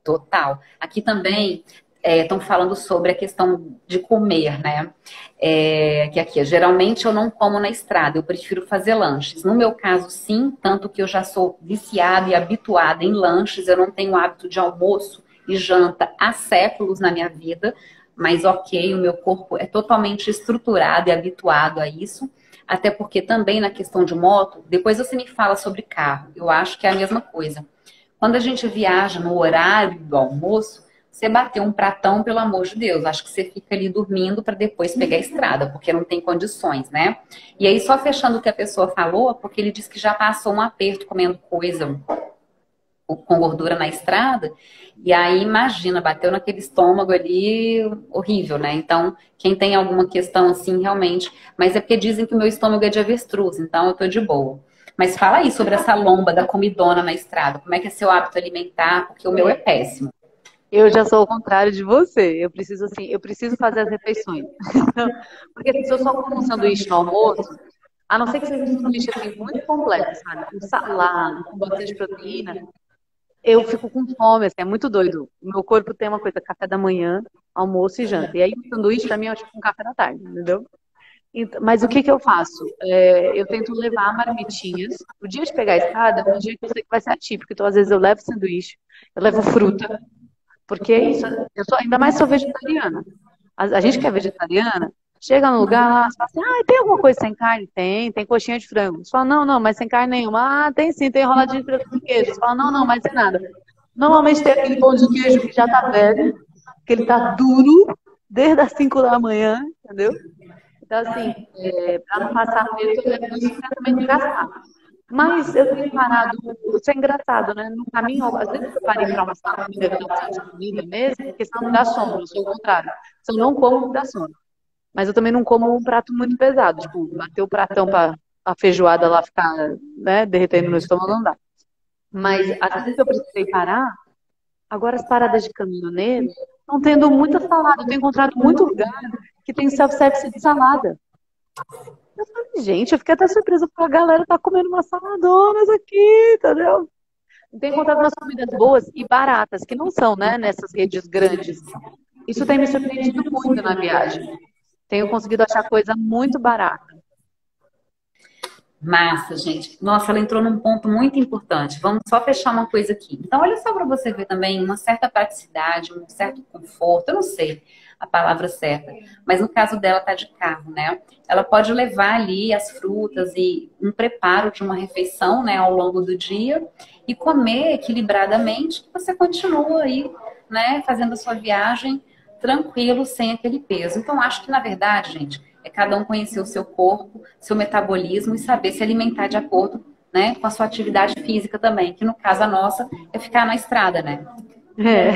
total, aqui também estão falando sobre a questão de comer, né? Que aqui, geralmente eu não como na estrada, eu prefiro fazer lanches. No meu caso, sim, tanto que eu já sou viciada e habituada em lanches, eu não tenho hábito de almoço e janta há séculos na minha vida, mas ok, o meu corpo é totalmente estruturado e habituado a isso, até porque também na questão de moto, depois você me fala sobre carro, eu acho que é a mesma coisa. Quando a gente viaja no horário do almoço, você bateu um pratão, pelo amor de Deus. Acho que você fica ali dormindo para depois pegar a estrada, porque não tem condições, né? E aí, só fechando o que a pessoa falou, porque ele disse que já passou um aperto comendo coisa com gordura na estrada, e aí imagina, bateu naquele estômago ali, horrível, né? Então, quem tem alguma questão assim, realmente, mas é porque dizem que o meu estômago é de avestruz, então eu tô de boa. Mas fala aí sobre essa lomba da comidona na estrada, como é que é seu hábito alimentar, porque o meu é péssimo. Eu já sou o contrário de você. Eu preciso fazer as refeições. Porque se eu só como um sanduíche no almoço, a não ser que seja um sanduíche assim, muito completo, sabe? Com salada, com bastante proteína, eu fico com fome, assim, é muito doido. O meu corpo tem uma coisa, café da manhã, almoço e janta. E aí o sanduíche pra mim é tipo um café da tarde, entendeu? Mas o que que eu faço? Eu tento levar marmitinhas. O dia de pegar a estrada é um dia que eu sei que vai ser atípico. Então, às vezes, eu levo sanduíche, eu levo fruta. Porque é isso, ainda mais sou vegetariana. A gente que é vegetariana, chega no lugar lá, você fala assim, tem alguma coisa sem carne? Tem coxinha de frango. Você fala, não, não, mas sem carne nenhuma. Tem sim, tem enroladinho de frango com queijo. Você fala, não, não, mas sem nada. Normalmente tem aquele pão de queijo que já tá velho, que ele tá duro, desde as 5 da manhã, entendeu? Então, assim, para não passar medo, eu levo isso completamente engraçado. Mas eu tenho parado, isso é engraçado, né? No caminho, às vezes eu parei para almoçar comida, que não de comida mesmo, porque senão me dá sono, eu sou o contrário. Se eu não como, me dá sono. Mas eu também não como um prato muito pesado, tipo, bater o pratão para a feijoada lá ficar, né, derretendo no estômago, não dá. Mas às vezes eu precisei parar, agora as paradas de caminhoneiro estão tendo muita salada, eu tenho encontrado muito lugar que tem self-service de salada. Eu falei, gente, eu fiquei até surpresa porque a galera tá comendo umas saladonas aqui, entendeu? Tem encontrado umas comidas boas e baratas, que não são, né, nessas redes grandes. Isso tem me surpreendido muito na viagem. Tenho conseguido achar coisa muito barata. Massa, gente. Nossa, ela entrou num ponto muito importante. Vamos só fechar uma coisa aqui. Então, olha só para você ver também uma certa praticidade, um certo conforto. Eu não sei a palavra certa, mas no caso dela tá de carro, né? Ela pode levar ali as frutas e um preparo de uma refeição, né, ao longo do dia e comer equilibradamente. Você continua aí, né, fazendo a sua viagem tranquilo, sem aquele peso. Então, acho que na verdade, gente, é cada um conhecer o seu corpo, seu metabolismo e saber se alimentar de acordo, né, com a sua atividade física também, que no caso a nossa é ficar na estrada, né? É.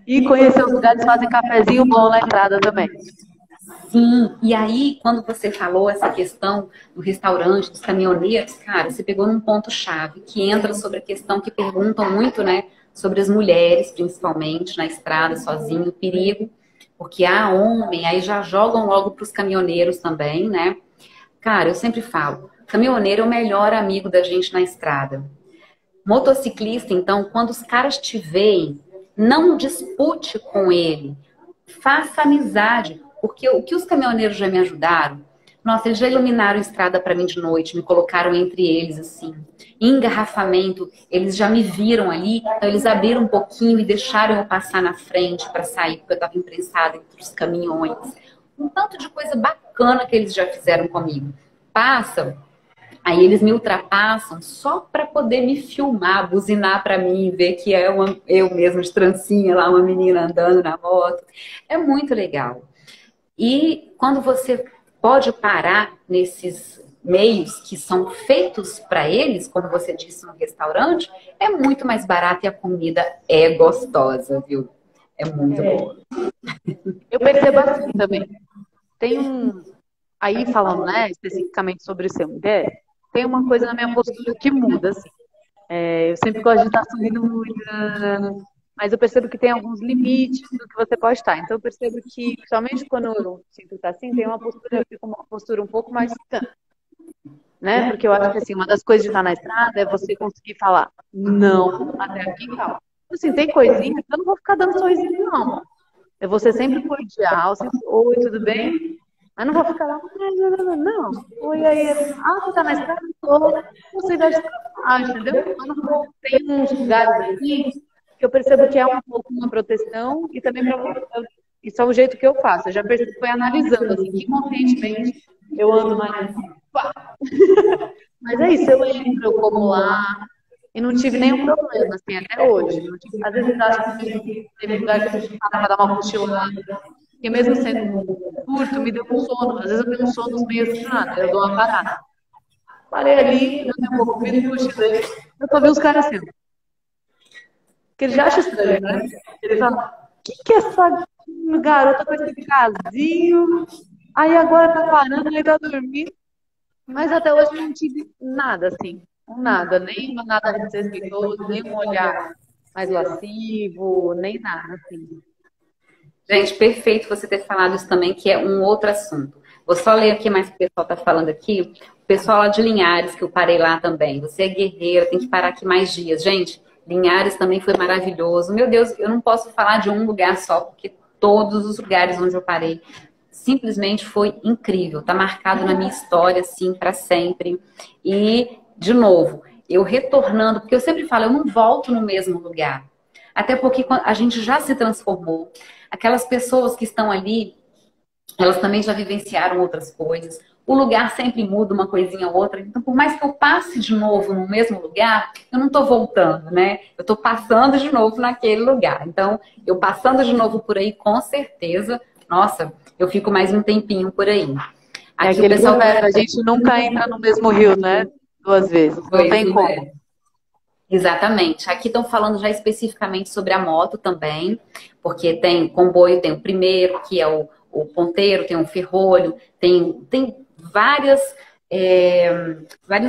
E conhecer os lugares que fazem cafezinho bom na entrada também. Sim, e aí quando você falou essa questão do restaurante, dos caminhoneiros, cara, você pegou num ponto-chave que entra sobre a questão que perguntam muito, né, sobre as mulheres, principalmente, na estrada, sozinho, o perigo, porque há homem, aí já jogam logo para os caminhoneiros também, né? Cara, eu sempre falo, caminhoneiro é o melhor amigo da gente na estrada. Motociclista, então, quando os caras te veem, não dispute com ele. Faça amizade. Porque o que os caminhoneiros já me ajudaram, nossa, eles já iluminaram a estrada para mim de noite, me colocaram entre eles, assim. Em engarrafamento, eles já me viram ali, então eles abriram um pouquinho e deixaram eu passar na frente para sair, porque eu estava imprensada entre os caminhões. Um tanto de coisa bacana que eles já fizeram comigo. Passam. Aí eles me ultrapassam só para poder me filmar, buzinar para mim, ver que é eu mesma de trancinha lá, uma menina andando na moto. É muito legal. E quando você pode parar nesses meios que são feitos para eles, como você disse no restaurante, é muito mais barato e a comida é gostosa, viu? É muito boa. Eu percebo assim também. Tem um. Aí falando, né, especificamente sobre ser mulher, tem uma coisa na minha postura que muda, assim. Eu sempre gosto de estar sorrindo muito, mas eu percebo que tem alguns limites do que você pode estar. Então eu percebo que, principalmente quando eu sinto que está assim, tem uma postura um pouco mais distante, né? Porque eu acho que assim, uma das coisas de estar na estrada é você conseguir falar não até aqui e tal. Assim, tem coisinhas que eu não vou ficar dando sorrisinho, não. Eu vou ser sempre cordial, sempre, oi, tudo bem? Mas não vou ficar lá, não. Oi, aí, você tá na estrada? Tô. Você vai entendeu? Eu não vou. Tem uns lugares aqui que eu percebo que é um pouco uma proteção e também isso é o jeito que eu faço. Eu já percebi, foi analisando, assim, que conscientemente eu ando mais assim, pá. Mas é isso, eu entro, eu como lá, e não tive nenhum problema, assim, até hoje. Às vezes acho que teve lugar que a gente para pra dar uma cochilada, porque mesmo sendo curto, me deu um sono. Às vezes eu tenho um sono meio assim, nada, eu dou uma parada. Parei ali, eu tenho um pouco de vida e cochilei. Eu só vi os caras assim. Porque eles já acham estranho, né? Eles falam, o que é essa garota com esse casinho? Aí agora tá parando, aí tá dormindo. Mas até hoje não tive nada, assim. Nada, nem nada desrespeitoso, nem um olhar mais lascivo, nem nada, assim. Gente, perfeito você ter falado isso também, que é um outro assunto. Vou só ler aqui mais o que o pessoal está falando aqui. O pessoal lá de Linhares, que eu parei lá também. Você é guerreira, tem que parar aqui mais dias. Gente, Linhares também foi maravilhoso. Meu Deus, eu não posso falar de um lugar só, porque todos os lugares onde eu parei simplesmente foi incrível. Tá marcado na minha história, assim, para sempre. E, de novo, eu retornando, porque eu sempre falo, eu não volto no mesmo lugar. Até porque a gente já se transformou. Aquelas pessoas que estão ali, elas também já vivenciaram outras coisas. O lugar sempre muda uma coisinha ou outra. Então, por mais que eu passe de novo no mesmo lugar, eu não estou voltando, né? Eu estou passando de novo naquele lugar. Então, eu passando de novo por aí, com certeza, nossa, eu fico mais um tempinho por aí. Aqui o pessoal, a gente nunca entra no mesmo rio, né? 2 vezes. Não tem como. Exatamente. Aqui estão falando já especificamente sobre a moto também, porque tem comboio, tem o primeiro, que é o ponteiro, tem o ferrolho, tem vários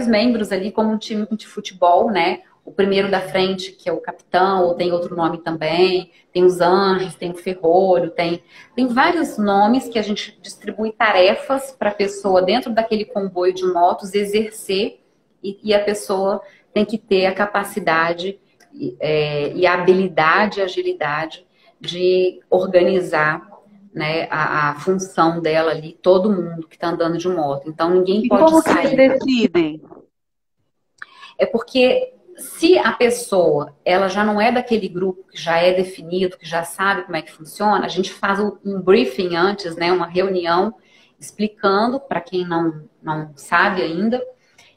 membros ali, como um time de futebol, né? O primeiro da frente, que é o capitão, ou tem outro nome também, tem os anjos, tem o ferrolho, tem vários nomes que a gente distribui tarefas para a pessoa dentro daquele comboio de motos exercer e a pessoa tem que ter a capacidade e a habilidade, a agilidade de organizar, né, a função dela ali, todo mundo que está andando de moto. Então, ninguém pode como sair. Como vocês decidem? É porque se a pessoa ela já não é daquele grupo que já é definido, que já sabe como é que funciona, a gente faz um briefing antes, né, uma reunião explicando para quem não sabe ainda.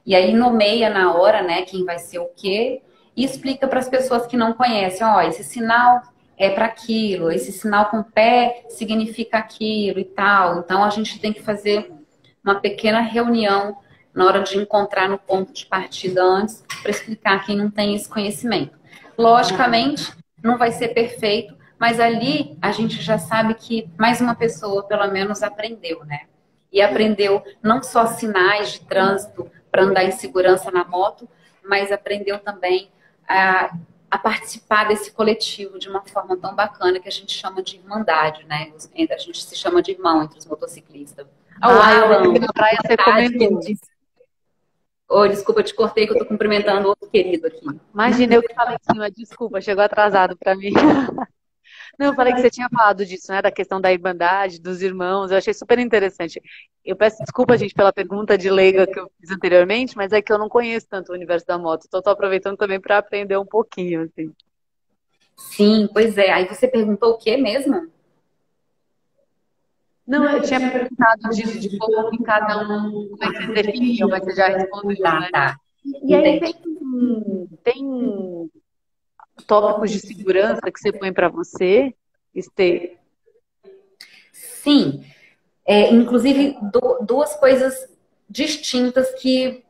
E aí nomeia na hora, né, quem vai ser o quê, e explica para as pessoas que não conhecem, ó, esse sinal é para aquilo, esse sinal com pé significa aquilo e tal. Então a gente tem que fazer uma pequena reunião na hora de encontrar no ponto de partida antes, para explicar quem não tem esse conhecimento. Logicamente, não vai ser perfeito, mas ali a gente já sabe que mais uma pessoa, pelo menos, aprendeu, né? E aprendeu não só sinais de trânsito para andar em segurança na moto, mas aprendeu também a participar desse coletivo de uma forma tão bacana que a gente chama de irmandade, né? A gente se chama de irmão entre os motociclistas. O Alan, na praia você comentou. Oi, desculpa, eu te cortei que eu tô cumprimentando outro querido aqui. Imagina eu que falei em cima, desculpa, chegou atrasado para mim. Não, eu falei que você tinha falado disso, né? Da questão da irmandade, dos irmãos. Eu achei super interessante. Eu peço desculpa, gente, pela pergunta de leiga que eu fiz anteriormente, mas é que eu não conheço tanto o universo da moto. Então, tô aproveitando também para aprender um pouquinho, assim. Sim, pois é. Aí você perguntou o que mesmo? Não, eu tinha perguntado disso, de como que cada um, como é que vocês definiam, mas você já respondeu, Tá, né? tá. E aí Entendi. tem tópicos de segurança que você põe para você, Estê? Sim, inclusive duas coisas distintas que,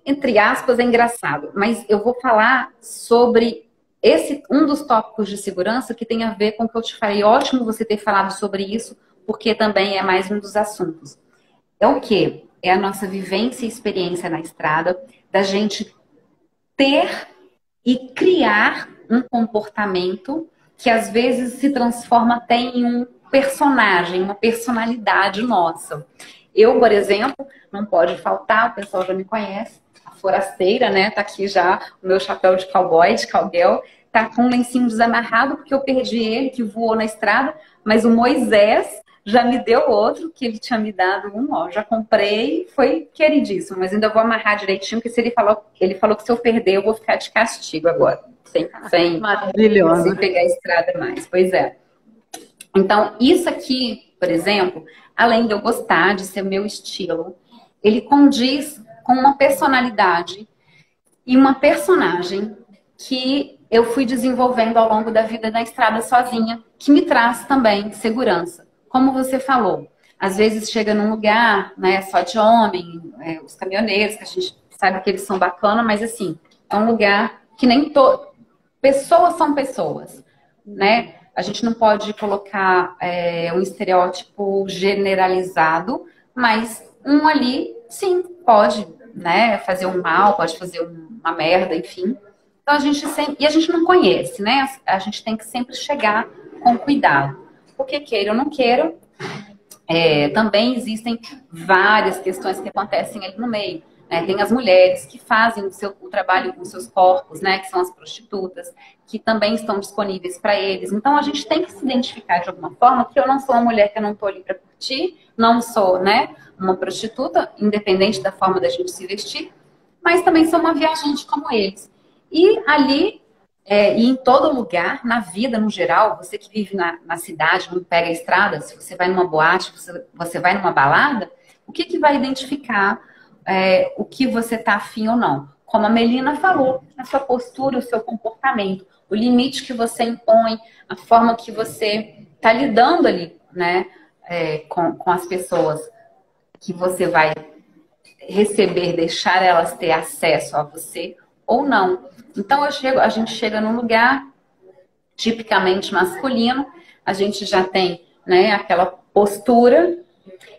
entre aspas, é engraçado. Mas eu vou falar sobre esse um dos tópicos de segurança que tem a ver com o que eu te falei. Ótimo você ter falado sobre isso, porque também é mais um dos assuntos. É o quê? É a nossa vivência e experiência na estrada, da gente ter e criar um comportamento que às vezes se transforma até em um personagem, uma personalidade nossa. Eu, por exemplo, não pode faltar, o pessoal já me conhece, a forasteira, né? Tá aqui já o meu chapéu de cowboy, de cowgirl, tá com um lencinho desamarrado porque eu perdi ele, que voou na estrada, mas o Moisés já me deu outro, que ele tinha me dado um, ó, já comprei, foi queridíssimo, mas ainda vou amarrar direitinho, porque se ele falou que se eu perder, eu vou ficar de castigo agora, sem Maravilhosa. pegar a estrada mais. Pois é. Então, isso aqui, por exemplo, além de eu gostar de ser meu estilo, ele condiz com uma personalidade e uma personagem que eu fui desenvolvendo ao longo da vida na estrada sozinha, que me traz também segurança. Como você falou, às vezes chega num lugar, né, só de homem, os caminhoneiros, que a gente sabe que eles são bacanas, mas assim, é um lugar que nem todo. Pessoas são pessoas, né? A gente não pode colocar um estereótipo generalizado, mas um ali, sim, pode, né, fazer um mal, pode fazer uma merda, enfim. Então a gente sempre, e a gente não conhece, né? A gente tem que sempre chegar com cuidado. Porque queira ou não queira, também existem várias questões que acontecem ali no meio. Né? Tem as mulheres que fazem o trabalho com seus corpos, né? Que são as prostitutas, que também estão disponíveis para eles. Então a gente tem que se identificar de alguma forma que eu não sou uma mulher que eu não estou ali para curtir, não sou, né, uma prostituta, independente da forma da gente se vestir, mas também sou uma viajante como eles. E ali e em todo lugar, na vida no geral, você que vive na cidade, não pega a estrada, se você vai numa boate, você vai numa balada, o que, que vai identificar o que você está afim ou não? Como a Melina falou, a sua postura, o seu comportamento, o limite que você impõe, a forma que você está lidando ali, né, com as pessoas que você vai receber, deixar elas ter acesso a você ou não. Então a gente chega num lugar tipicamente masculino, a gente já tem, né, aquela postura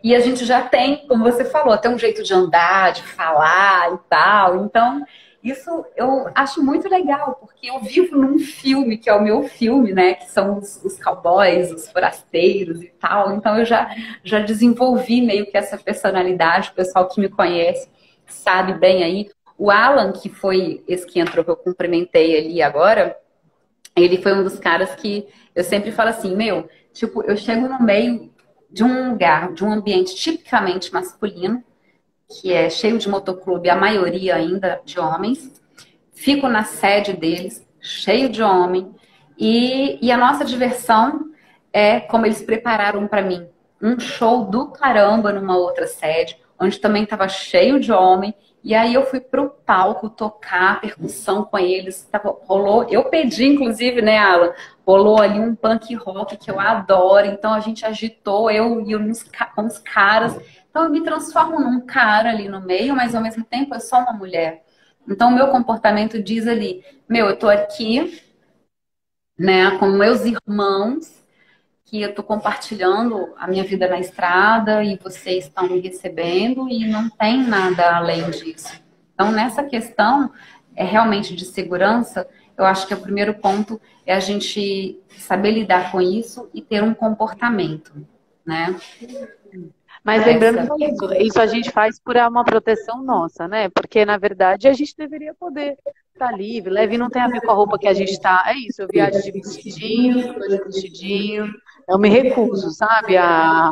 e a gente já tem, como você falou, até um jeito de andar, de falar e tal. Então, isso eu acho muito legal, porque eu vivo num filme, que é o meu filme, né? Que são os cowboys, os forasteiros e tal. Então, eu já desenvolvi meio que essa personalidade. O pessoal que me conhece sabe bem aí. O Alan, que foi esse que entrou, que eu cumprimentei ali agora, ele foi um dos caras que eu sempre falo assim, meu, tipo, eu chego no meio de um lugar, de um ambiente tipicamente masculino, que é cheio de motoclube, a maioria ainda de homens. Fico na sede deles, cheio de homem. E a nossa diversão é como eles prepararam para mim um show do caramba numa outra sede, onde também estava cheio de homem. E aí eu fui pro palco tocar percussão com eles. Rolou, eu pedi, inclusive, né, Alan? Rolou ali um punk rock que eu adoro. Então a gente agitou, eu e uns caras. Então eu me transformo num cara ali no meio, mas ao mesmo tempo eu sou uma mulher. Então o meu comportamento diz ali, meu, eu tô aqui, né, com meus irmãos, que eu tô compartilhando a minha vida na estrada e vocês estão me recebendo e não tem nada além disso. Então nessa questão realmente de segurança, eu acho que o primeiro ponto é a gente saber lidar com isso e ter um comportamento, né? Mas lembrando que isso a gente faz por uma proteção nossa, né? Porque, na verdade, a gente deveria poder estar livre. Leve não tem a ver com a roupa que a gente está. É isso, eu viajo de vestidinho, tô de vestidinho. Eu me recuso, sabe, a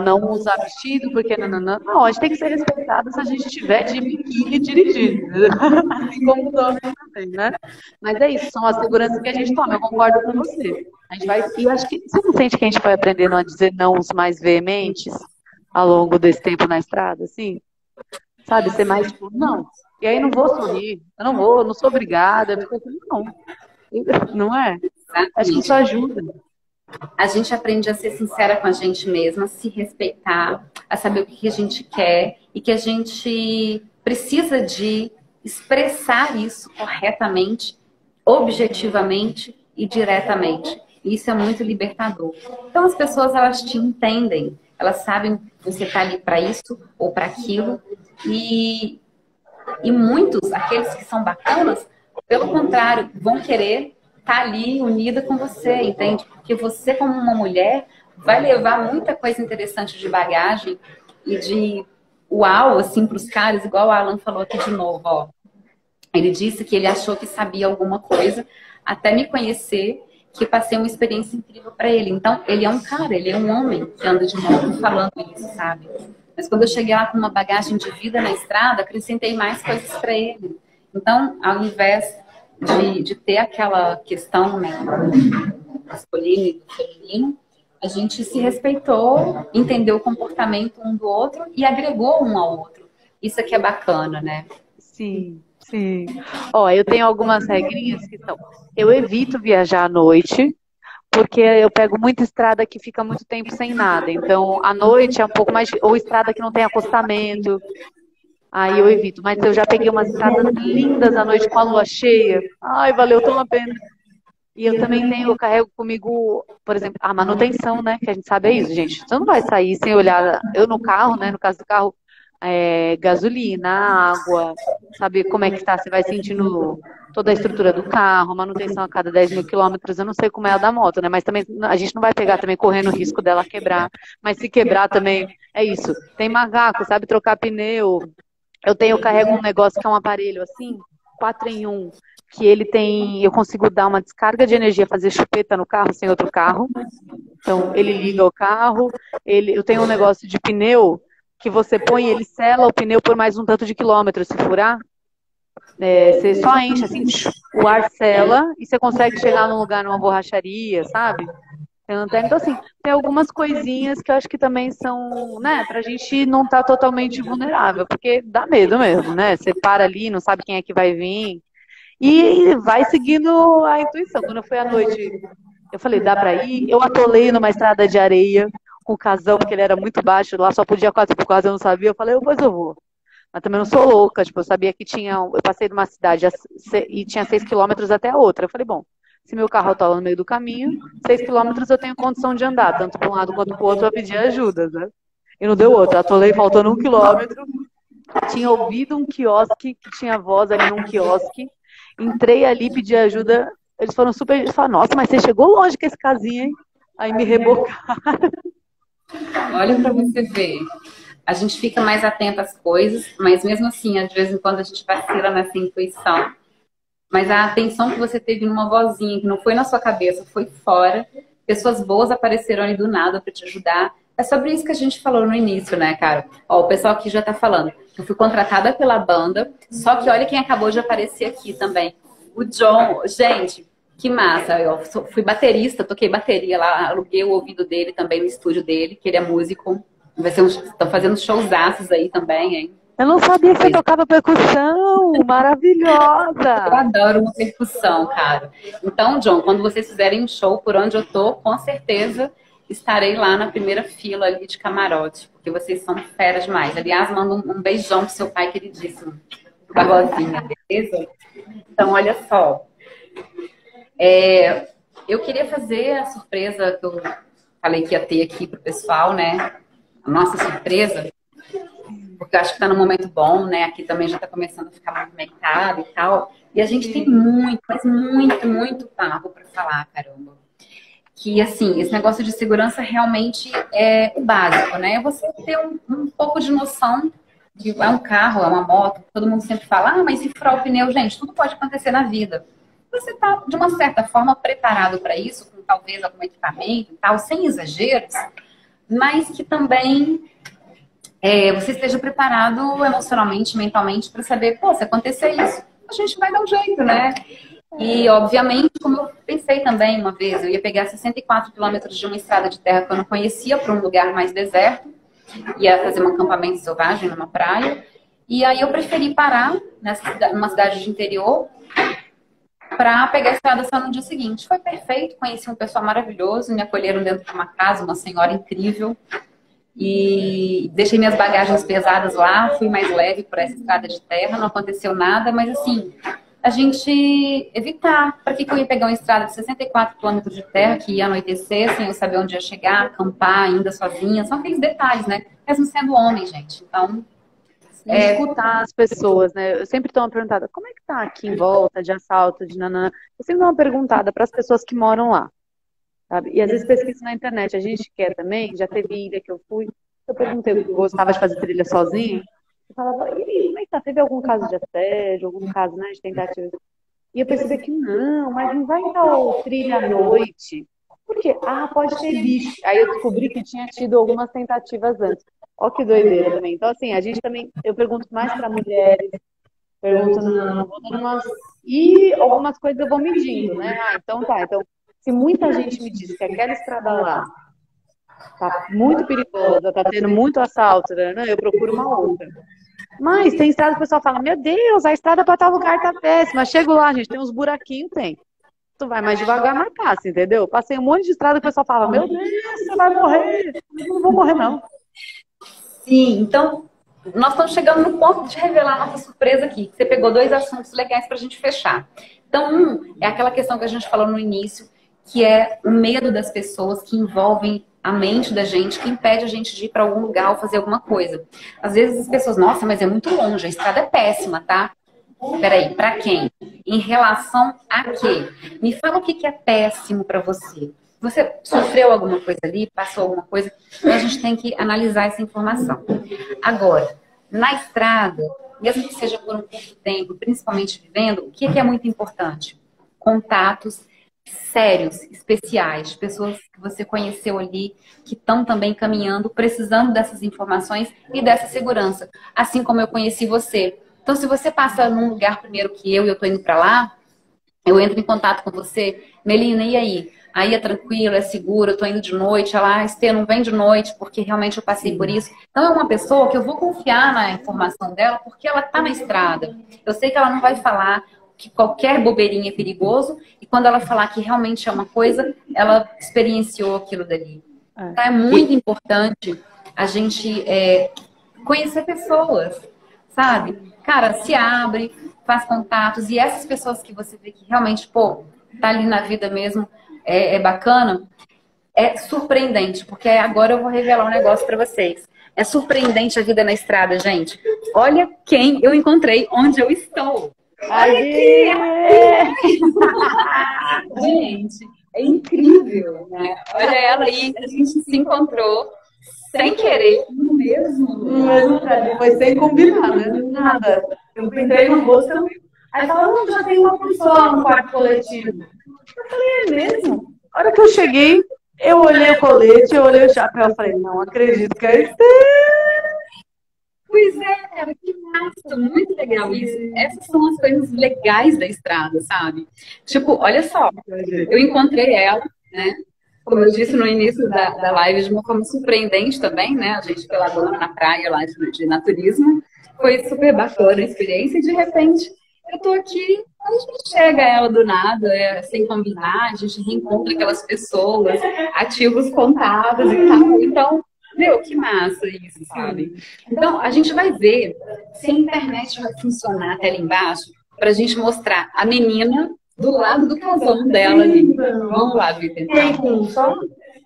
não usar vestido, porque não, a gente tem que ser respeitado se a gente estiver de biquíni dirigindo. Assim como os homens também, né? Mas é isso, são as seguranças que a gente toma, eu concordo com você. A gente vai, e eu acho que você não sente que a gente vai aprendendo a dizer não os mais veementes ao longo desse tempo na estrada, assim? Sabe, ser mais tipo, não. E aí não vou sorrir, eu não vou, não sou obrigada, porque não. Não é? Acho que isso ajuda. A gente aprende a ser sincera com a gente mesma, a se respeitar, a saber o que a gente quer e que a gente precisa de expressar isso corretamente, objetivamente e diretamente. E isso é muito libertador. Então as pessoas, elas te entendem, elas sabem que você está ali para isso ou para aquilo e muitos, aqueles que são bacanas, pelo contrário, vão querer estar ali unida com você, entende? Porque você, como uma mulher, vai levar muita coisa interessante de bagagem e de uau, assim, para os caras, igual o Alan falou aqui de novo, ó. Ele disse que ele achou que sabia alguma coisa, até me conhecer, que passei uma experiência incrível para ele. Então, ele é um cara, ele é um homem que anda de moto falando isso, sabe? Mas quando eu cheguei lá com uma bagagem de vida na estrada, acrescentei mais coisas para ele. Então, ao invés de ter aquela questão, né, masculino e do feminino, a gente se respeitou, entendeu o comportamento um do outro e agregou um ao outro. Isso aqui é bacana, né? Sim, sim. Ó, eu tenho algumas regrinhas que são: eu evito viajar à noite, porque eu pego muita estrada que fica muito tempo sem nada. Então, à noite é um pouco mais. Ou estrada que não tem acostamento. Aí eu evito. Mas eu já peguei umas estradas lindas à noite com a lua cheia. Ai, valeu tão a pena. E eu também tenho, eu carrego comigo, por exemplo, a manutenção, né? Que a gente sabe é isso, gente. Você não vai sair sem olhar. Eu no carro, né? No caso do carro, gasolina, água, saber como é que está. Você vai sentindo toda a estrutura do carro, manutenção a cada 10 mil quilômetros. Eu não sei como é a da moto, né? Mas também a gente não vai pegar também correndo o risco dela quebrar. Mas se quebrar também, é isso. Tem macaco, sabe trocar pneu. Eu carrego um negócio que é um aparelho assim, 4 em 1, que ele tem, eu consigo dar uma descarga de energia, fazer chupeta no carro sem outro carro. Então, ele liga o carro, eu tenho um negócio de pneu que você põe, ele sela o pneu por mais um tanto de quilômetros, se furar. Você só enche assim, o ar sela e você consegue chegar num lugar, numa borracharia, sabe? Então, assim, tem algumas coisinhas que eu acho que também são, né, pra gente não estar totalmente vulnerável, porque dá medo mesmo, né? Você para ali, não sabe quem é que vai vir, e vai seguindo a intuição. Quando eu fui à noite, eu falei, dá pra ir? Eu atolei numa estrada de areia com o casão, porque ele era muito baixo, lá só podia 4x4, eu não sabia. Eu falei, pois eu vou. Mas também não sou louca, tipo, eu sabia que eu passei de uma cidade e tinha 6 quilômetros até a outra. Eu falei, bom, se meu carro atola no meio do caminho, 6 quilômetros eu tenho condição de andar, tanto para um lado quanto para o outro, eu pedi ajuda, né? E não deu outra. Atolei faltando 1 quilômetro. Tinha ouvido um quiosque, que tinha voz ali num quiosque. Entrei ali, pedi ajuda. Eles foram super. Eles falaram, nossa, mas você chegou longe com esse casinho, hein? Aí me rebocaram. Olha para você ver. A gente fica mais atenta às coisas, mas mesmo assim, de vez em quando a gente vacila nessa intuição. Mas a atenção que você teve numa vozinha, que não foi na sua cabeça, foi fora. Pessoas boas apareceram ali do nada para te ajudar. É sobre isso que a gente falou no início, né, cara? Ó, o pessoal aqui já tá falando. Eu fui contratada pela banda, só que olha quem acabou de aparecer aqui também. O John. Gente, que massa. Eu fui baterista, toquei bateria lá, aluguei o ouvido dele também no estúdio dele, que ele é músico. Estão fazendo showzaços aí também, hein? Eu não sabia que você tocava percussão, maravilhosa! Eu adoro uma percussão, cara. Então, John, quando vocês fizerem um show por onde eu tô, com certeza estarei lá na primeira fila ali de camarote, porque vocês são feras demais. Aliás, manda um beijão pro seu pai queridíssimo, pro Barbosinha, beleza? Então, olha só. Eu queria fazer a surpresa que eu falei que ia ter aqui pro pessoal, né? A nossa surpresa, porque eu acho que está num momento bom, né? Aqui também já está começando a ficar movimentado e tal. E a gente tem muito, mas muito, muito papo para falar, caramba. que, assim, esse negócio de segurança realmente é o básico, né? Você ter um pouco de noção de é um carro, é uma moto, todo mundo sempre fala, ah, mas se furar o pneu, gente, tudo pode acontecer na vida. Você está, de uma certa forma, preparado para isso, com talvez algum equipamento e tal, sem exageros, mas que também você esteja preparado emocionalmente, mentalmente, para saber, pô, se acontecer isso, a gente vai dar um jeito, né? E, obviamente, como eu pensei também uma vez, eu ia pegar 64 quilômetros de uma estrada de terra que eu não conhecia para um lugar mais deserto, ia fazer um acampamento selvagem numa praia, e aí eu preferi parar numa cidade de interior para pegar a estrada só no dia seguinte. Foi perfeito, conheci um pessoal maravilhoso, me acolheram dentro de uma casa, uma senhora incrível, e deixei minhas bagagens pesadas lá, fui mais leve por essa estrada de terra, não aconteceu nada, mas assim, a gente evitar. Para que eu ia pegar uma estrada de 64 quilômetros de terra, que ia anoitecer, sem eu saber onde ia chegar, acampar ainda sozinha, são aqueles detalhes, né? Mesmo sendo homem, gente. Então, escutar as pessoas, né? Eu sempre dou uma perguntada, como é que tá aqui em volta de assalto, de nanã? Eu sempre dou uma perguntada para as pessoas que moram lá, sabe? E às vezes pesquiso na internet, a gente quer também, já teve ilha que eu fui, eu perguntei, eu gostava de fazer trilha sozinha, eu falava, e aí, como é que tá? Teve algum caso de assédio, algum caso, né, de tentativa? E eu percebi que não, mas não vai tal trilha à noite. Por quê? Ah, pode ter bicho. Aí eu descobri que tinha tido algumas tentativas antes. Ó que doideira também. Então, assim, a gente também, eu pergunto mais para mulheres, pergunto, não, vou dando umas... E algumas coisas eu vou medindo, né? Ah, então tá. Então, se muita gente me diz que aquela estrada lá tá muito perigosa, tá tendo muito assalto, né? Eu procuro uma outra. Mas tem estrada que o pessoal fala, meu Deus, a estrada para tal lugar tá péssima. Chego lá, gente, tem uns buraquinhos, tem. Tu vai mais devagar, mas passa, entendeu? Passei um monte de estrada que o pessoal fala, meu Deus, você vai morrer. Eu não vou morrer, não. sim, então, nós estamos chegando no ponto de revelar nossa surpresa aqui. Você pegou dois assuntos legais para a gente fechar. Então, um é aquela questão que a gente falou no início, que é o medo das pessoas que envolvem a mente da gente, que impede a gente de ir para algum lugar ou fazer alguma coisa. Às vezes as pessoas, nossa, mas é muito longe, a estrada é péssima, tá? Peraí, para quem? Em relação a quê? Me fala o que é péssimo para você. Você sofreu alguma coisa ali, passou alguma coisa, então a gente tem que analisar essa informação. Agora, na estrada, mesmo que seja por um curto tempo, principalmente vivendo, o que é muito importante? Contatos sérios, especiais, pessoas que você conheceu ali, que estão também caminhando, precisando dessas informações e dessa segurança. Assim como eu conheci você. Então, se você passa num lugar primeiro que eu estou indo para lá, eu entro em contato com você, Melina, e aí? Aí é tranquilo, é seguro, eu tô indo de noite, ela, Estê, não vem de noite, porque realmente eu passei por isso. Então é uma pessoa que eu vou confiar na informação dela, porque ela tá na estrada. Eu sei que ela não vai falar que qualquer bobeirinha é perigoso, e quando ela falar que realmente é uma coisa, ela experienciou aquilo dali. Então é muito importante a gente conhecer pessoas, sabe? Cara, se abre, faz contatos, e essas pessoas que você vê que realmente, pô, tá ali na vida mesmo, é bacana, é surpreendente, porque agora eu vou revelar um negócio pra vocês. É surpreendente a vida na estrada, gente. Olha quem eu encontrei onde eu estou. Olha aqui! Gente, é incrível, né? Olha ela aí, a gente se encontrou sem querer, no mesmo Foi sem combinar, né? Nada. Eu entrei no rosto, aí falou, já tem uma pessoa no quarto coletivo. Eu falei, é mesmo? A hora que eu cheguei, eu olhei o colete, eu olhei o chapéu, eu falei, não acredito que é isso. Pois é, cara, que massa, muito legal isso. Essas são as coisas legais da estrada, sabe? Tipo, olha só, eu encontrei ela, né? Como eu disse no início da live, de uma forma surpreendente também, né? A gente pela dona na praia lá de naturismo. Foi super bacana a experiência e de repente eu tô aqui, a gente chega ela do nada, sem combinar, a gente reencontra aquelas pessoas, ativa os contatos e tal. Então, meu, que massa isso, sabe? Então, a gente vai ver se a internet vai funcionar até ali embaixo para a gente mostrar a menina do lado do casão dela ali. Vamos lá, Vitor. Então. Só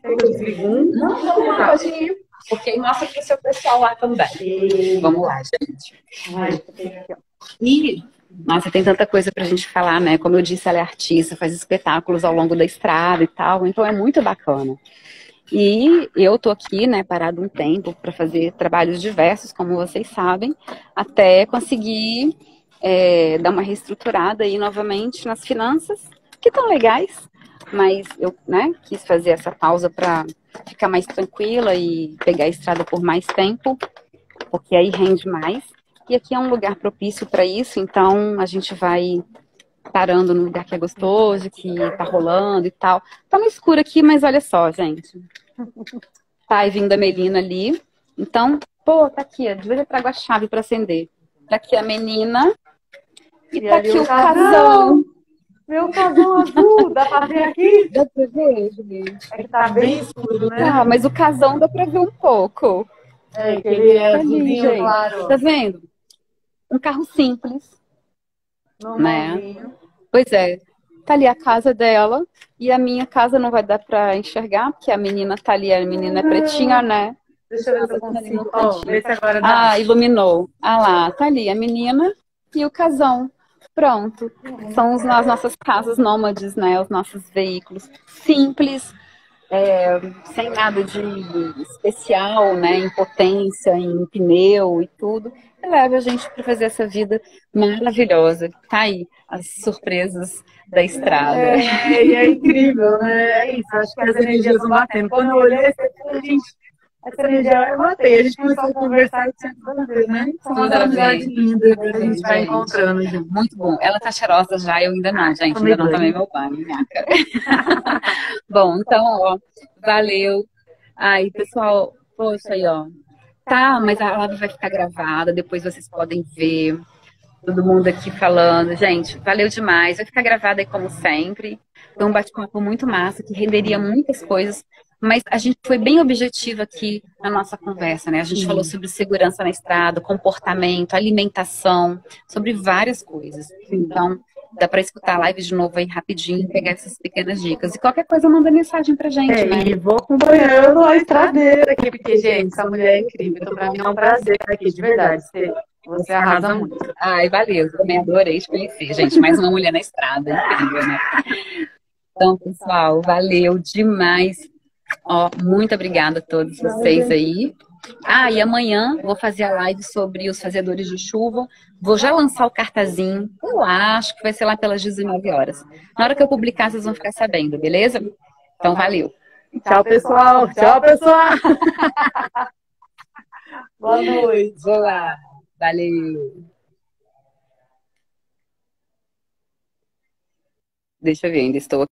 Não, pode ir. Porque aí mostra para o seu pessoal lá também. Vamos lá, gente. E Nossa, tem tanta coisa pra gente falar, né? Como eu disse, ela é artista, faz espetáculos ao longo da estrada e tal, então é muito bacana. E eu tô aqui, né, parado um tempo para fazer trabalhos diversos, como vocês sabem, até conseguir dar uma reestruturada aí novamente nas finanças, que estão legais, mas eu, né, quis fazer essa pausa para ficar mais tranquila e pegar a estrada por mais tempo, porque aí rende mais. E aqui é um lugar propício para isso, então a gente vai parando no lugar que é gostoso, que tá rolando e tal. Tá no escuro aqui, mas olha só, gente. Pai vindo da Melina ali. Então, pô, tá aqui, ó. De vez eu trago a chave para acender. Tá aqui a menina e tá ali aqui o o casão. Meu casão azul, dá pra ver aqui? Dá pra ver, gente? É que tá bem escuro, né? Ah, mas o casão dá pra ver um pouco. É, que ele é Tá ali, azulzinho, gente. claro. Tá vendo? Um carro simples, né? Normalzinho. Pois é. Tá ali a casa dela e a minha casa não vai dar pra enxergar, porque a menina tá ali, a menina é pretinha, né? Deixa eu ver se eu Tá ali no consigo. Ó, cantinho. vê se agora dá. Ah, iluminou. Ah lá, tá ali a menina e o casão. Pronto. São as nossas casas nômades, né? Os nossos veículos simples, sem nada de especial, né? Em potência, em pneu e tudo. E leva a gente para fazer essa vida maravilhosa. Tá aí as surpresas da estrada. E é incrível, né? É isso, acho que as energias vão batendo. Quando eu olhei, gente, essa energia eu matei. A gente começou a conversar e tinha tudo a ver, né? São umas Tudo a amizades ver. lindas que a gente vai Gente, encontrando, gente. muito bom. Ela tá cheirosa já, eu ainda não, gente. Tomei Ainda não tomei banho. meu banho, minha cara. Bom, então, ó, valeu. Aí, pessoal, poxa aí, ó. Tá, mas a live vai ficar gravada, depois vocês podem ver. Todo mundo aqui falando. Gente, valeu demais. Vai ficar gravada aí como sempre. Foi um bate-papo muito massa, que renderia muitas coisas. Mas a gente foi bem objetivo aqui na nossa conversa, né? A gente falou sobre segurança na estrada, comportamento, alimentação, sobre várias coisas. Então, dá para escutar a live de novo aí rapidinho e pegar essas pequenas dicas. E qualquer coisa, manda mensagem pra gente, né? E vou acompanhando a estradeira aqui, porque, gente, essa mulher é incrível. Então, pra mim é um prazer estar aqui, de verdade. Você arrasa muito. Ai, valeu. Também adorei te conhecer, gente. Mais uma mulher na estrada. Incrível, né? Então, pessoal, valeu demais. Ó, muito obrigada a todos vocês aí. Ah, e amanhã vou fazer a live sobre os fazedores de chuva. Vou já lançar o cartazinho. Eu acho que vai ser lá pelas 19 horas. Na hora que eu publicar, vocês vão ficar sabendo, beleza? Então, valeu. Tchau, pessoal. Tchau, pessoal. Boa noite. Vou lá. Valeu. Deixa eu ver, ainda estou